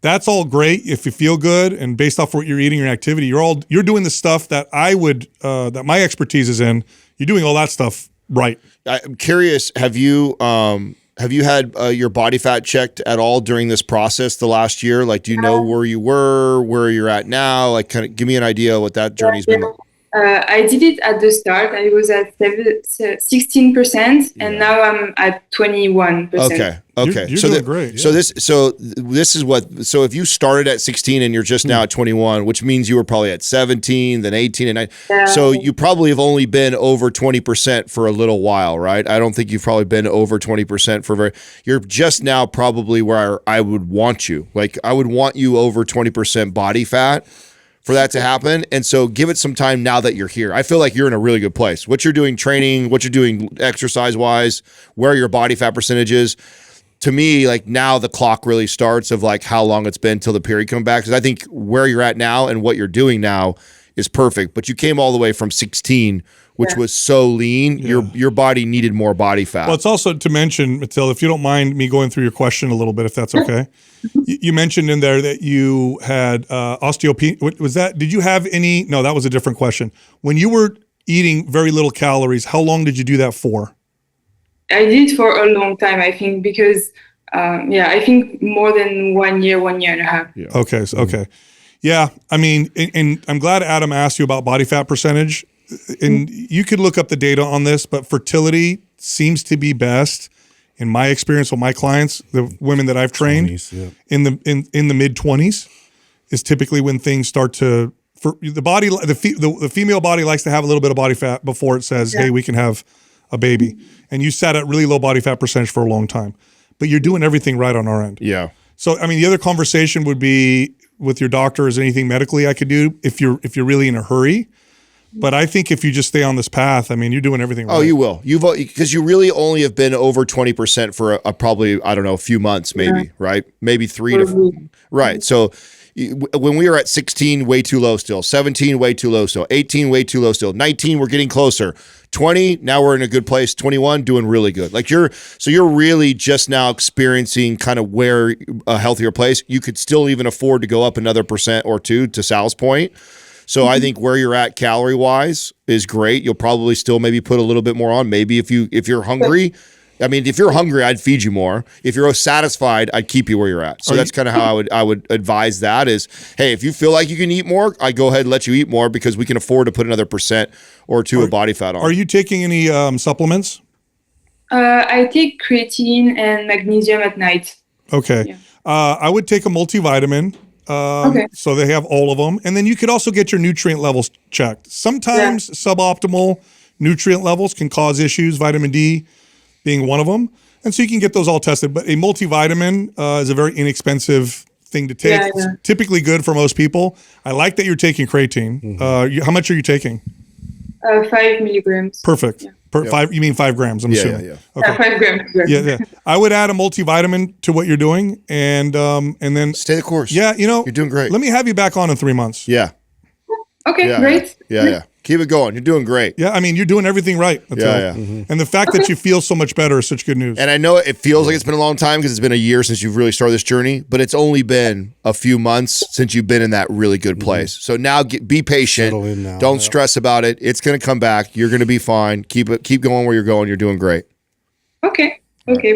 That's all great if you feel good, and based off what you're eating, your activity, you're doing the stuff that I would that my expertise is in. You're doing all that stuff right. I'm curious. Have you had your body fat checked at all during this process the last year? Like, do you know where you were, where you're at now? Like, kind of give me an idea of what that journey's been like. I did it at the start. I was at 16%, and now I'm at 21%. Okay. You're doing great. So this is what. So if you started at 16 and you're just now at 21, which means you were probably at 17, then 18, and 19. So you probably have only been over 20% for a little while, right? I don't think you've probably been over 20% for You're just now probably where I would want you. Like, I would want you over 20% body fat for that to happen. And so give it some time now that you're here. I feel like you're in a really good place. What you're doing training, what you're doing exercise-wise, where your body fat percentage is, to me, like, now the clock really starts of like how long it's been till the period come back. Because I think where you're at now and what you're doing now is perfect. But you came all the way from 16, which was so lean. Your body needed more body fat. Well, it's also to mention, Matilda, if you don't mind me going through your question a little bit, if that's okay. You mentioned in there that you had osteopenia. What was that? Did you have any? No, that was a different question. When you were eating very little calories, how long did you do that for? I did for a long time, I think, because I think more than 1 year, 1 year and a half. Yeah. Okay. Okay. Yeah. I mean, and I'm glad Adam asked you about body fat percentage. And you could look up the data on this, but fertility seems to be best in my experience with my clients, the women that I've trained 20s, in the mid 20s is typically when things start to, for the body, the female body likes to have a little bit of body fat before it says, hey, we can have a baby. And you sat at really low body fat percentage for a long time, but you're doing everything right on our end. Yeah. So, I mean, the other conversation would be with your doctor, is there anything medically I could do if you're really in a hurry? But I think if you just stay on this path, I mean, you're doing everything right. Oh, you will. Because you really only have been over 20% for probably, I don't know, a few months, maybe, right? Maybe 3 to 4. Right. So when we were at 16, way too low still. 17, way too low still. 18, way too low still. 19, we're getting closer. 20, now we're in a good place. 21, doing really good. Like you're really just now experiencing kind of where a healthier place. You could still even afford to go up another % or 2 to Sal's point. So I think where you're at calorie wise is great. You'll probably still maybe put a little bit more on. Maybe if you're hungry, I mean, if you're hungry, I'd feed you more. If you're satisfied, I'd keep you where you're at. So that's kind of how I would advise that is, hey, if you feel like you can eat more, I go ahead and let you eat more because we can afford to put another % or 2 of body fat on. Are you taking any supplements? I take creatine and magnesium at night. Okay. Yeah. I would take a multivitamin. So they have all of them. And then you could also get your nutrient levels checked. Sometimes suboptimal nutrient levels can cause issues, vitamin D being one of them. And so you can get those all tested. But a multivitamin is a very inexpensive thing to take. Yeah, It's typically good for most people. I like that you're taking creatine. How much are you taking? 5 milligrams. Perfect. Yeah. You mean 5 grams? I'm assuming. Yeah. Okay. 5 grams. Yeah. I would add a multivitamin to what you're doing, and then Stay the course. yeah, You're doing great. Let me have you back on in 3 months. Yeah. Okay, Yeah. great. Yeah. Keep it going. You're doing great. Yeah, I mean, you're doing everything right. That's all. And the fact that you feel so much better is such good news. And I know it feels like it's been a long time because it's been a year since you've really started this journey, but it's only been a few months since you've been in that really good place. So now be patient. Settle in now. Don't stress about it. It's going to come back. You're going to be fine. Keep going where you're going. You're doing great. Okay,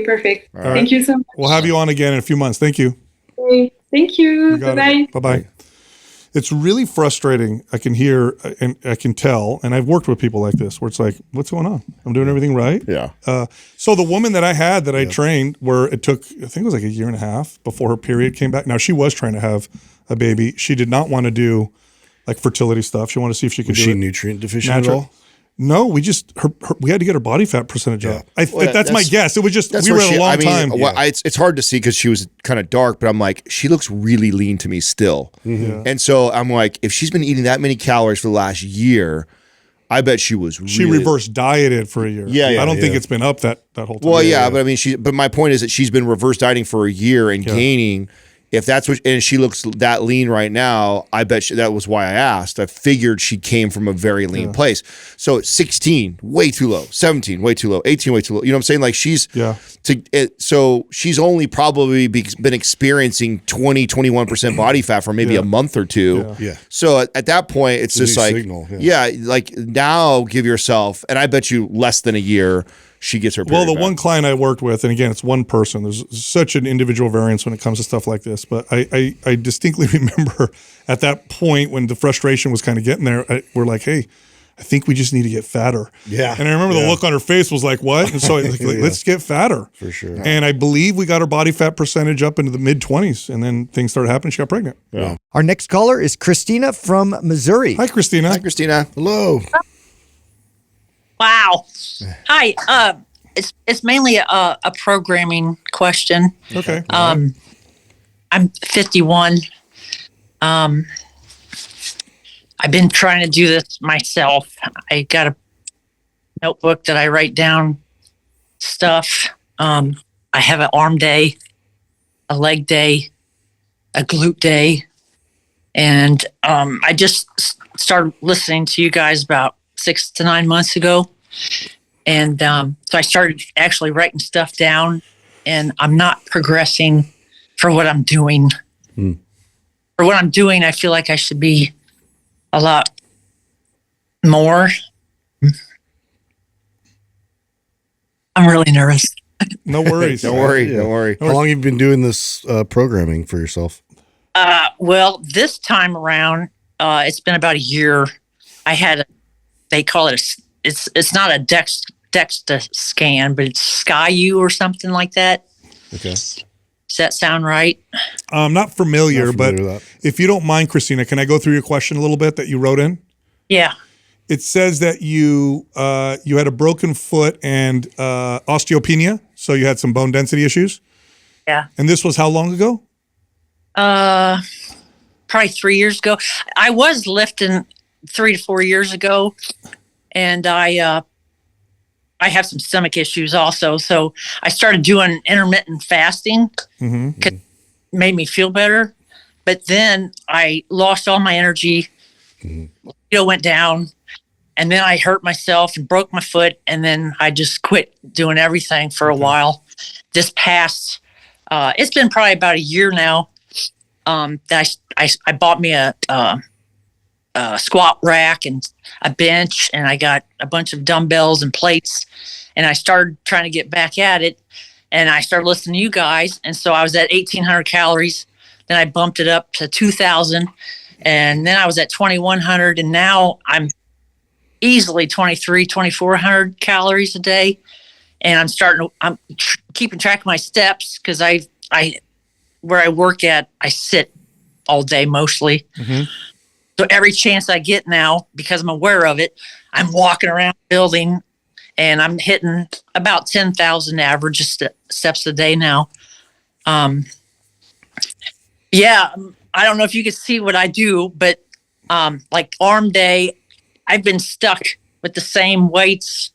perfect. right. Thank you so much. We'll have you on again in a few months. Thank you. Okay, thank you. Got Bye-bye. it. Bye-bye. It's really frustrating. I can hear and I can tell, and I've worked with people like this where it's like, what's going on? I'm doing everything right. Yeah. So the woman that I had that I trained, where it took, I think it was like a year and a half before her period came back. Now she was trying to have a baby. She did not want to do like fertility stuff. She wanted to see if she could Was do she it nutrient deficient at natural. all? No, we just we had to get her body fat percentage up. That's my guess. It was just we were where in a long time. It's hard to see because she was kind of dark, but I'm like, she looks really lean to me still. And so I'm like, if she's been eating that many calories for the last year, I bet she was really, She reverse dieted for a year. Yeah, I don't think it's been up that whole time. Well, but I mean, but my point is that she's been reverse dieting for a year and gaining. If that's what, and she looks that lean right now, I bet that was why I asked. I figured she came from a very lean place. So 16, way too low. 17, way too low. 18, way too low. You know what I'm saying? Like so she's only probably been experiencing 20-21% body fat for maybe a month or two. Yeah. So at that point, it's a just new like, signal, like now give yourself, and I bet you less than a year, she gets her period Well, the back. one client I worked with, and again, it's one person. There's such an individual variance when it comes to stuff like this. But I distinctly remember at that point when the frustration was kind of getting there, we're like, hey, I think we just need to get fatter. Yeah. And I remember the look on her face was like, what? And so like, let's get fatter. For sure. And I believe we got her body fat percentage up into the mid-20s. And then things started happening. She got pregnant. Yeah. Our next caller is Christina from Missouri. Hi, Christina. Hi, Christina. Hello. Wow. Hi. It's mainly a programming question. Okay. I'm 51. I've been trying to do this myself. I got a notebook that I write down stuff. I have an arm day, a leg day, a glute day. And I just started listening to you guys about 6 to 9 months ago. And so I started actually writing stuff down, and I'm not progressing for what I'm doing. For what I'm doing, I feel like I should be a lot more. I'm really nervous. No worries. Don't worry. How long have you been doing this programming for yourself? Well, this time around, it's been about a year. I had, they call it it's not a DEXA scan, but it's SkyU or something like that. Okay. Does that sound right? I'm not familiar, Not but familiar with if you don't mind, Christina, can I go through your question a little bit that you wrote in? Yeah. It says that you had a broken foot and osteopenia, so you had some bone density issues. Yeah. And this was how long ago? Probably 3 years ago. I was lifting 3 to 4 years ago, and I have some stomach issues also. So I started doing intermittent fasting. It made me feel better. But then I lost all my energy. Went down, and then I hurt myself and broke my foot, and then I just quit doing everything for a while. This past, it's been probably about a year now. That I bought me a squat rack and a bench, and I got a bunch of dumbbells and plates, and I started trying to get back at it, and I started listening to you guys, and so I was at 1,800 calories. Then I bumped it up to 2,000, and then I was at 2,100, and now I'm easily 2,400 calories a day, and I'm keeping track of my steps because where I work at, I sit all day mostly. So every chance I get now, because I'm aware of it, I'm walking around the building and I'm hitting about 10,000 average steps a day now. Yeah, I don't know if you can see what I do, but like arm day, I've been stuck with the same weights,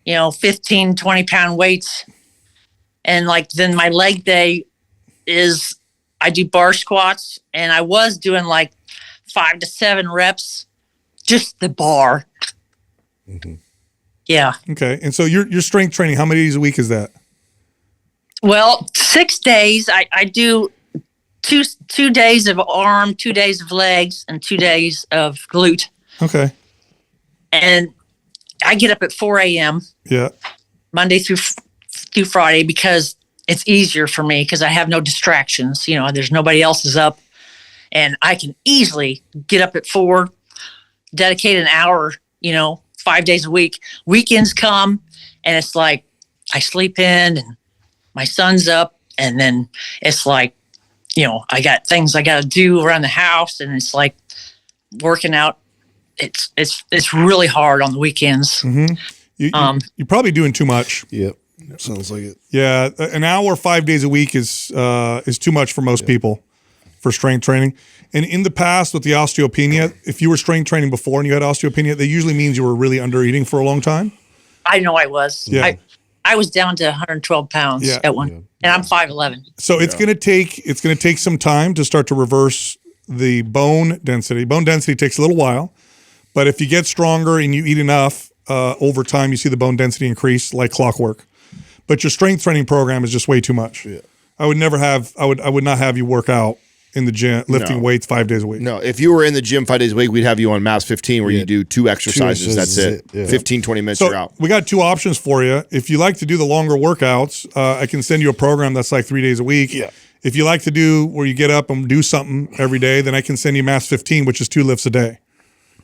15, 20-pound weights. And like then my leg day is I do bar squats, and I was doing like 5 to 7 reps, just the bar. Mm-hmm. Yeah. Okay. And so your strength training, how many days a week is that? Well, 6 days. I do two days of arm, 2 days of legs, and 2 days of glute. Okay. And I get up at 4 a.m. Yeah. Monday through Friday because it's easier for me because I have no distractions. There's nobody else is up, and I can easily get up at 4, dedicate an hour, 5 days a week. Weekends come, and it's like I sleep in, and my son's up, and then it's like, I got things I got to do around the house, and it's like working out. It's really hard on the weekends. Mm-hmm. You're probably doing too much. Yep. Sounds like it. Yeah, an hour 5 days a week is too much for most people for strength training. And in the past with the osteopenia, if you were strength training before and you had osteopenia, that usually means you were really under eating for a long time. I know I was. Yeah. I was down to 112 pounds at one, and I'm 5'11". So it's gonna take some time to start to reverse the bone density. Bone density takes a little while, but if you get stronger and you eat enough, over time you see the bone density increase like clockwork. But your strength training program is just way too much. Yeah. I would not have you work out in the gym lifting weights 5 days a week. No, if you were in the gym 5 days a week, we'd have you on MAPS 15 where you do 2 exercises. That's it. Yeah. 15, 20 minutes, you're out. We got 2 options for you. If you like to do the longer workouts, I can send you a program that's like 3 days a week. Yeah. If you like to do where you get up and do something every day, then I can send you MAPS 15, which is 2 lifts a day.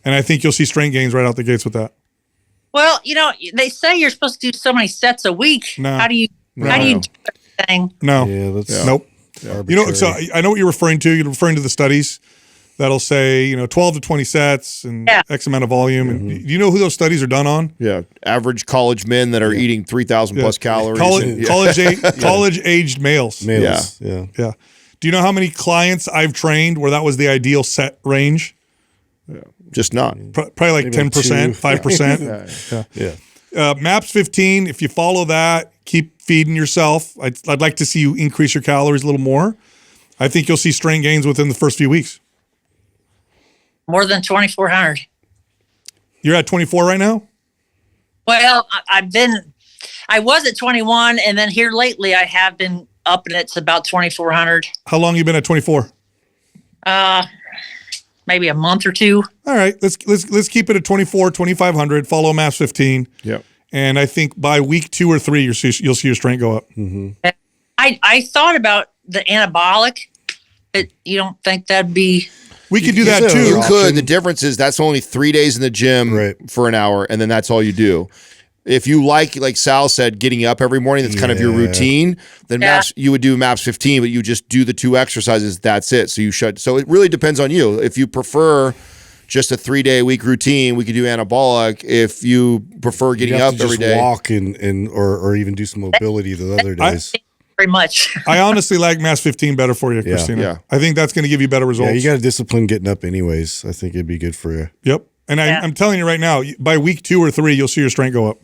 And I think you'll see strength gains right out the gates with that. Well, they say you're supposed to do so many sets a week. No. How do you do that thing? No. Yeah, that's nope. arbitrary. So I know what you're referring to. You're referring to the studies that'll say, 12 to 20 sets and X amount of volume. And do you know who those studies are done on? Yeah, average college men that are eating 3,000 plus calories. College-aged males. Yeah. Do you know how many clients I've trained where that was the ideal set range? Yeah. Just not. Probably like 10%, 5%. Yeah. MAPS 15, if you follow that, keep feeding yourself. I'd like to see you increase your calories a little more. I think you'll see strength gains within the first few weeks. More than 2,400. You're at 24 right now? Well, I was at 21, and then here lately I have been up, and it's about 2,400. How long you been at 24? Maybe a month or 2. All right, let's keep it at 24, 2,500. Follow MAPS 15. Yep. And I think by week 2 or 3, you'll see your strength go up. Mm-hmm. I thought about the anabolic, but you don't think that'd be? We could do that too. You could. The difference is that's only 3 days in the gym for an hour, and then that's all you do. If you like Sal said, getting up every morning, that's kind of your routine, then you would do MAPS 15, but you just do the 2 exercises, that's it. So it really depends on you. If you prefer just a 3-day-a-week routine, we could do anabolic. If you prefer getting up every day. Walk or even do some mobility the other days. Very much. I honestly like MAPS 15 better for you, Christina. Yeah. I think that's going to give you better results. Yeah, you got to discipline getting up anyways. I think it'd be good for you. Yep. And I'm telling you right now, by week 2 or 3, you'll see your strength go up.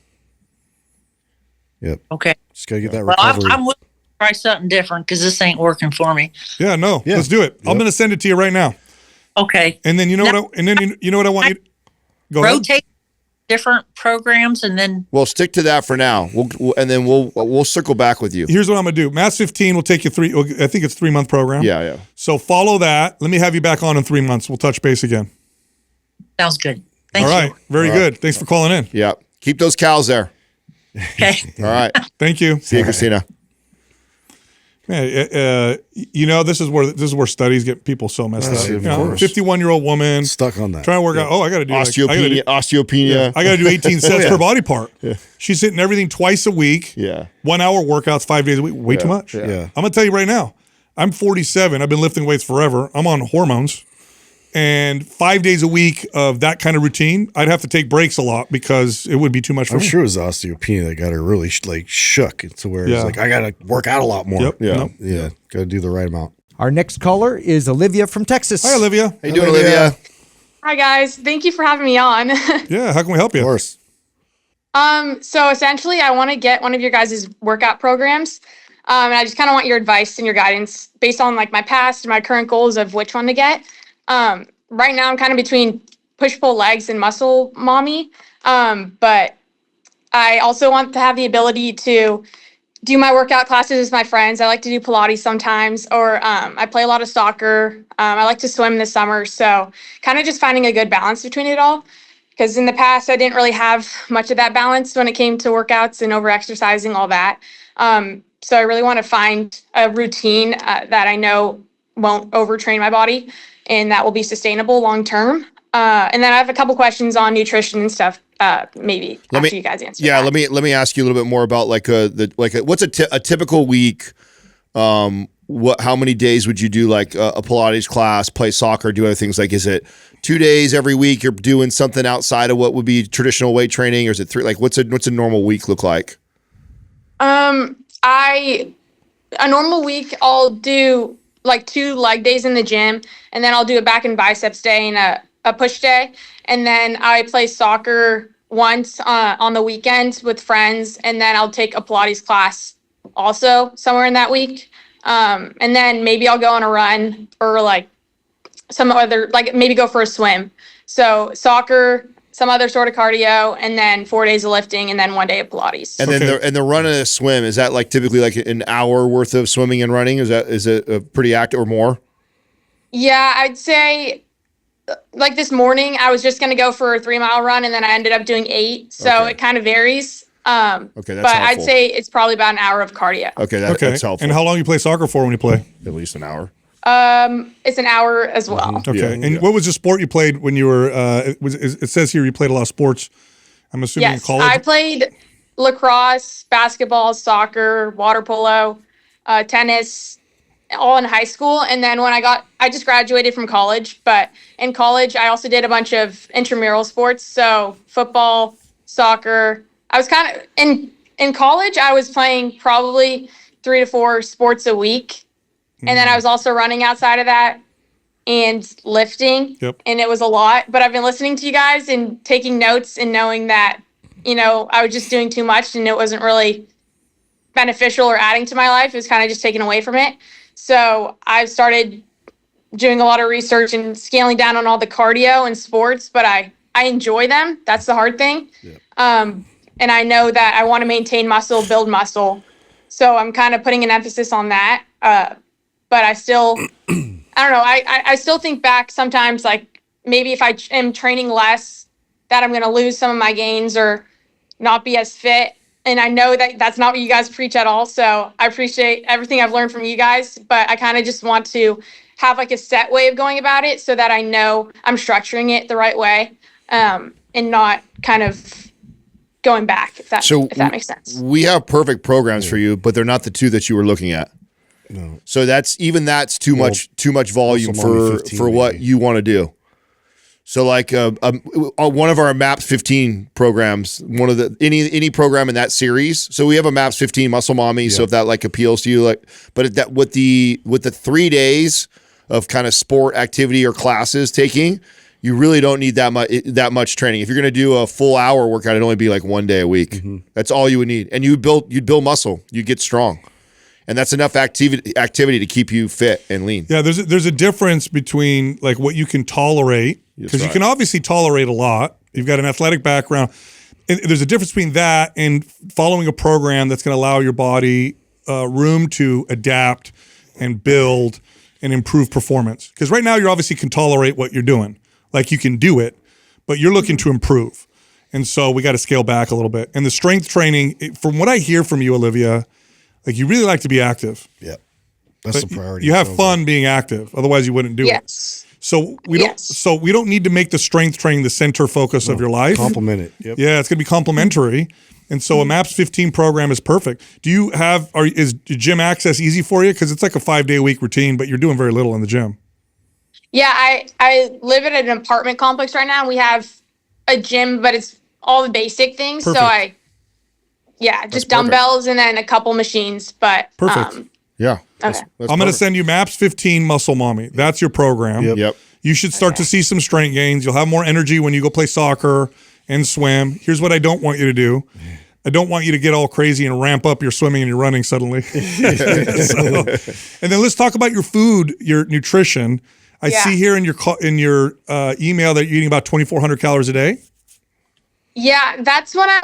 Yep. Okay. Just got to get that Well, recovery. I'm willing to try something different because this ain't working for me. Yeah, no. Let's do it. I'm going to send it to you right now. Okay. And then you know what I want you to go ahead. Rotate different programs and then Well, stick to that for now. We'll circle back with you. Here's what I'm going to do. MAPS 15 will take you I think it's a 3-month program. Yeah. So follow that. Let me have you back on in 3 months. We'll touch base again. sounds good. Thank All you. right. Very good. Thanks for calling in. Yeah. Keep those cows there. Okay. All right. Thank you. See you, Christina. Man, this is where studies get people so messed up. Of course. 51-year-old woman Stuck on that. trying to work out. Oh, I got to do Osteopenia. I got to do 18 sets per body part. Yeah. She's hitting everything twice a week. Yeah. 1 hour workouts 5 days a week. Way too much. Yeah. I'm going to tell you right now. I'm 47. I've been lifting weights forever. I'm on hormones. And 5 days a week of that kind of routine, I'd have to take breaks a lot because it would be too much for I'm me. sure it was the osteopenia that got her really like shook to where it's like, I got to work out a lot more. Yep. Yeah. Yeah. Got to do the right amount. Our next caller is Olivia from Texas. Hi, Olivia. How you doing, Olivia? Hi guys, thank you for having me on. Yeah, how can we help Of you? course. So essentially, I want to get one of your guys' workout programs, and I just kind of want your advice and your guidance based on like my past and my current goals of which one to get. Right now, I'm kind of between push-pull legs and muscle mommy, but I also want to have the ability to do my workout classes with my friends. I like to do Pilates sometimes, or I play a lot of soccer. I like to swim in the summer. So kind of just finding a good balance between it all. Because in the past, I didn't really have much of that balance when it came to workouts and over-exercising, all that. So I really want to find a routine that I know won't overtrain my body and that will be sustainable long-term. And then I have a couple questions on nutrition and stuff. Maybe after you guys answer. Yeah, that. let me ask you a little bit more about what's a typical week. How many days would you do like a Pilates class, play soccer, do other things? Like, is it 2 days every week you're doing something outside of what would be traditional weight training, or is it 3? Like, what's a normal week look like? A normal week I'll do like 2 leg days in the gym, and then I'll do a back and biceps day and a push day, and then I play soccer once on the weekends with friends, and then I'll take a Pilates class also somewhere in that week. And then maybe I'll go on a run or like some other, like maybe go for a swim. So soccer, some other sort of cardio, and then 4 days of lifting, and then 1 day of Pilates. And then the run and the swim, is that like typically like an hour worth of swimming and running? Is it a pretty active or more? Yeah, I'd say like this morning I was just going to go for a 3-mile run, and then I ended up doing 8. So it kind of varies. Okay, that's but helpful. I'd say it's probably about an hour of cardio. Okay, that's helpful. And how long you play soccer for when you play? At least an hour. It's an hour as well. Okay. Yeah. And what was the sport you played when you were? It says here you played a lot of sports. I'm assuming in Yes, college. I played lacrosse, basketball, soccer, water polo, tennis, all in high school. And then when I just graduated from college, but in college, I also did a bunch of intramural sports. So football, soccer. I was kind of in college, I was playing probably 3 to 4 sports a week. And then I was also running outside of that and lifting. Yep. And it was a lot, but I've been listening to you guys and taking notes and knowing that, I was just doing too much and it wasn't really beneficial or adding to my life. It was kind of just taken away from it. So I've started doing a lot of research and scaling down on all the cardio and sports, but I enjoy them. That's the hard thing. Yeah. And I know that I want to maintain muscle, build muscle. So I'm kind of putting an emphasis on that. But I still, I don't know. I still think back sometimes, like maybe if I am training less, that I'm going to lose some of my gains or not be as fit. And I know that that's not what you guys preach at all. So I appreciate everything I've learned from you guys, but I kind of just want to have like a set way of going about it so that I know I'm structuring it the right way, and not kind of going back, if that makes sense. We have perfect programs for you, but they're not the 2 that you were looking at. No. So that's too much volume for what you want to do. So like one of our MAPS 15 programs, one of the any program in that series. So we have a MAPS 15 Muscle Mommy. Yeah. So if that like appeals to you, but that with the 3 days of kind of sport activity or classes taking, you really don't need that much training. If you're going to do a full hour workout, it'd only be like 1 day a week. Mm-hmm. That's all you would need, and you'd build muscle. You'd get strong. And that's enough activity to keep you fit and lean. Yeah, there's a difference between like what you can tolerate, because you can obviously tolerate a lot. You've got an athletic background. And there's a difference between that and following a program that's going to allow your body room to adapt and build and improve performance. Because right now you obviously can tolerate what you're doing. Like you can do it, but you're looking to improve. And so we got to scale back a little bit. And the strength training, from what I hear from you, Olivia, like you really like to be active. Yeah. That's the priority. You have fun being active. Otherwise you wouldn't do it. So we don't need to make the strength training the center focus of your life. Complement it. Yep. Yeah, it's going to be complementary. And so a MAPS 15 program is perfect. Do you is gym access easy for you? Because it's like a 5-day-a-week routine, but you're doing very little in the gym. Yeah, I live in an apartment complex right now. And we have a gym, but it's all the basic things. Perfect. So just dumbbells and then a couple machines. But Perfect. Yeah. Okay. I'm going to send you MAPS 15 Muscle Mommy. That's your program. Yep. You should start to see some strength gains. You'll have more energy when you go play soccer and swim. Here's what I don't want you to do. I don't want you to get all crazy and ramp up your swimming and your running suddenly. And then let's talk about your food, your nutrition. I see here in your email that you're eating about 2,400 calories a day. Yeah, that's when I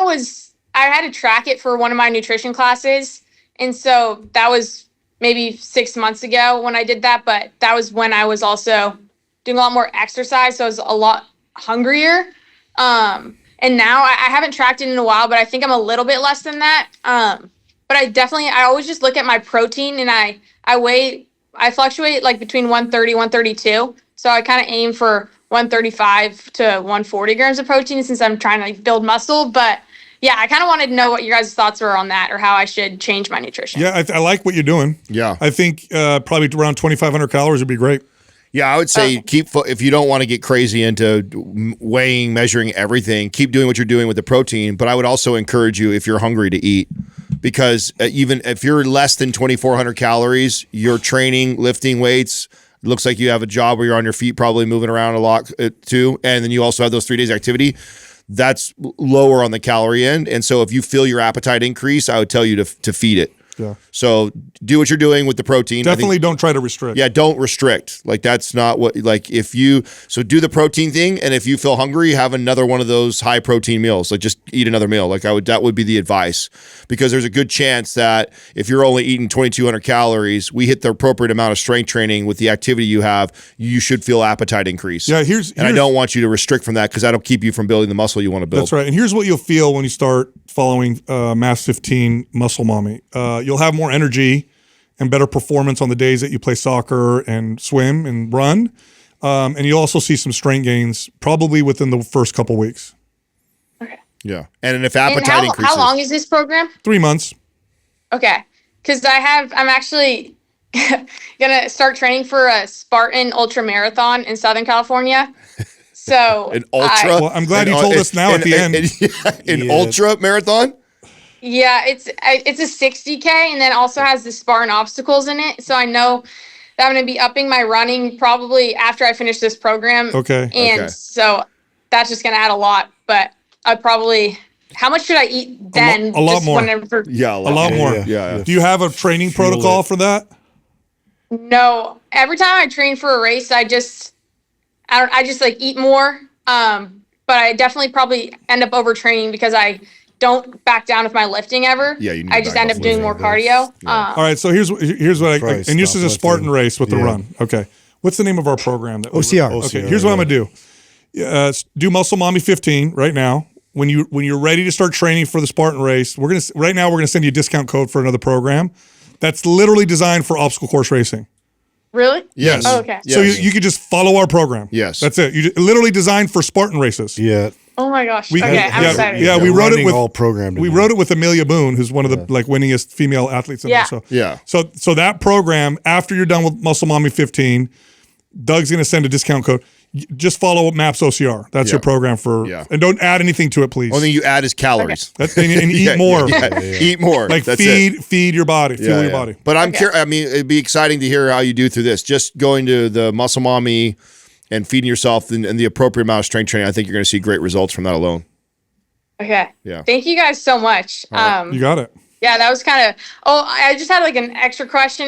had to track it for one of my nutrition classes. And so that was maybe 6 months ago when I did that. But that was when I was also doing a lot more exercise. So I was a lot hungrier. And now I haven't tracked it in a while, but I think I'm a little bit less than that. But I always just look at my protein, and I fluctuate like between 130, 132. So I kind of aim for 135 to 140 grams of protein since I'm trying to like build muscle. But yeah, I kind of wanted to know what your guys' thoughts were on that or how I should change my nutrition. Yeah, I like what you're doing. Yeah. I think probably around 2,500 calories would be great. Yeah, I would say if you don't want to get crazy into weighing, measuring everything, keep doing what you're doing with the protein. But I would also encourage you, if you're hungry, to eat, because even if you're less than 2,400 calories, you're training, lifting weights. It looks like you have a job where you're on your feet, probably moving around a lot too. And then you also have those 3 days activity. That's lower on the calorie end. And so if you feel your appetite increase, I would tell you to feed it. Yeah. So do what you're doing with the protein. Definitely don't try to restrict. Yeah, don't restrict. Like that's not what, like if you, so do the protein thing. And if you feel hungry, have another one of those high protein meals. Like just eat another meal. Like that would be the advice, because there's a good chance that if you're only eating 2,200 calories, we hit the appropriate amount of strength training with the activity you have, you should feel appetite increase. Yeah. And I don't want you to restrict from that, because that'll keep you from building the muscle you want to build. That's right. And here's what you'll feel when you start following MAPS 15 Muscle Mommy. You'll have more energy and better performance on the days that you play soccer and swim and run. And you'll also see some strength gains probably within the first couple weeks. Okay. Yeah. And if appetite increases. How long is this program? 3 months. Okay. Because I'm actually going to start training for a Spartan ultra marathon in Southern California. So An ultra? Well, I'm glad you told us now at the end. An ultra marathon? Yeah, it's a 60K, and then also has the Spartan obstacles in it. So I know that I'm going to be upping my running probably after I finish this program. Okay. And so that's just going to add a lot. But how much should I eat then? A lot just more. Whenever, Yeah, A lot more. Yeah. Do you have a training protocol for that? No. Every time I train for a race, I just like eat more. But I definitely probably end up overtraining because I don't back down with my lifting ever. Yeah, you need I to just back end off up doing more cardio. All right. So here's what Christ, and this is a stop Spartan lifting. race with the Yeah. run. Okay. What's the name of our program? That OCR. Okay. OCR, Here's what I'm yeah. going to do. Do Muscle Mommy 15 right now. When you're ready to start training for the Spartan race, we're gonna send you a discount code for another program that's literally designed for obstacle course racing. Really? Yes. Oh, okay. So Yes. you could just follow our program. Yes. That's it. Literally designed for Spartan races. Yeah. Oh my gosh. We- Okay, I'm yeah, excited. yeah, we wrote it running with all programmed. We wrote it with Amelia Boone, who's one of the like winningest female athletes in Yeah. there. So Yeah. So that program, after you're done with Muscle Mommy 15, Doug's going to send a discount code. Just follow MAPS OCR. That's your program and don't add anything to it, please. Only thing you add is calories. And eat more. Eat more. Like That's it. feed your body, fuel your body. But I'm curious. I mean, it'd be exciting to hear how you do through this. Just going to the Muscle Mommy and feeding yourself and the appropriate amount of strength training, I think you're going to see great results from that alone. Okay. Yeah. Thank you guys so much. You got it. Yeah, that was kind of. Oh, I just had like an extra question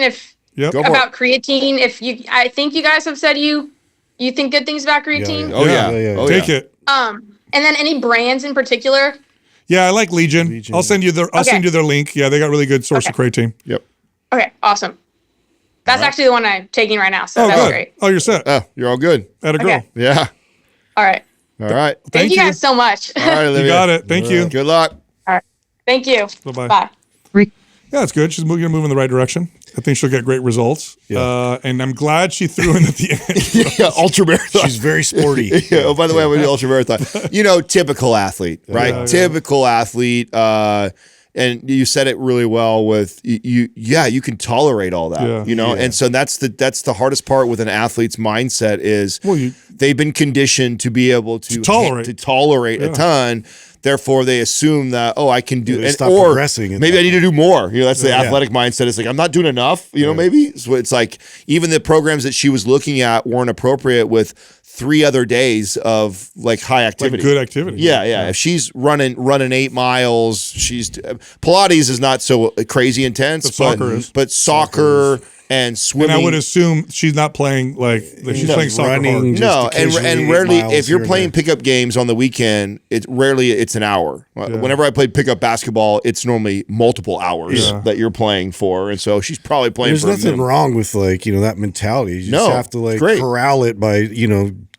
Yep. Go for about creatine. I think you guys have said you think good things about creatine. Oh yeah. Yeah. Oh, Take it. And then any brands in particular? Yeah, I like Legion. I'll send you their link. Yeah, they got really good source of creatine. Yep. Okay, awesome. That's actually the one I'm taking right now, so that's good. great. Oh, you're set. Oh, you're all good. Atta girl. Okay. Yeah. All right. All right. Thank you guys so much. All right, Olivia. You got it. Thank you. Good luck. Thank you. Bye-bye. Bye. Yeah, it's good. She's going to move in the right direction. I think she'll get great results. And I'm glad she threw in at the end. Yeah, ultra marathon. She's very sporty. Yeah. Oh, by the way, I'm going to do ultra marathon. Typical athlete, right? Yeah. Typical athlete. And you said it really well with you can tolerate all that, and so that's the hardest part with an athlete's mindset is they've been conditioned to be able to tolerate a ton. Therefore, they assume that I can do, or progressing. Maybe I need to do more. That's the athletic mindset. It's like I'm not doing enough. Maybe so it's like even the programs that she was looking at weren't appropriate with 3 other days of like high activity, like good activity. Yeah. If she's running 8 miles, Pilates is not so crazy intense, but soccer and swimming. And I would assume she's not playing she's playing soccer hard. No, and rarely if you're playing pickup games on the weekend, it's an hour. Whenever I played pickup basketball, it's normally multiple hours that you're playing for, and so she's probably playing. There's nothing wrong with that mentality. You just have to corral it by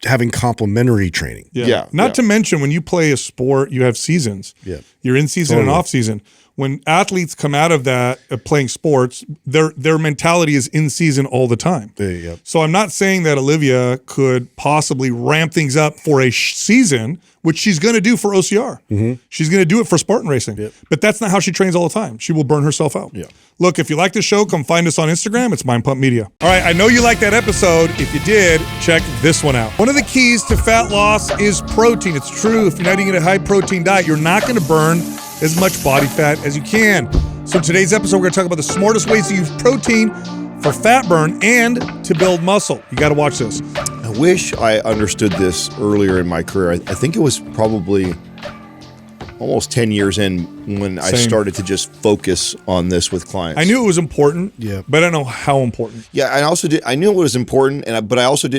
having complementary training. Not to mention when you play a sport, you have seasons. Yeah, you're in season and off season. When athletes come out of that playing sports, their mentality is in season all the time. So I'm not saying that Olivia could possibly ramp things up for a season, which she's going to do for OCR. She's going to do it for Spartan racing. But that's not how she trains all the time. She will burn herself out. Look, if you like the show, come find us on Instagram. It's Mind Pump Media. All right, I know you liked that episode. If you did, check this one out. One of the keys to fat loss is protein. It's true. If you're not eating a high protein diet, you're not going to burn as much body fat as you can. So in today's episode, we're going to talk about the smartest ways to use protein for fat burn and to build muscle. You got to watch this. I wish I understood this earlier in my career. I think it was probably almost 10 years in when I started to just focus on this with clients. I knew it was important, but I don't know how important. Yeah, I knew it was important, but I also didn't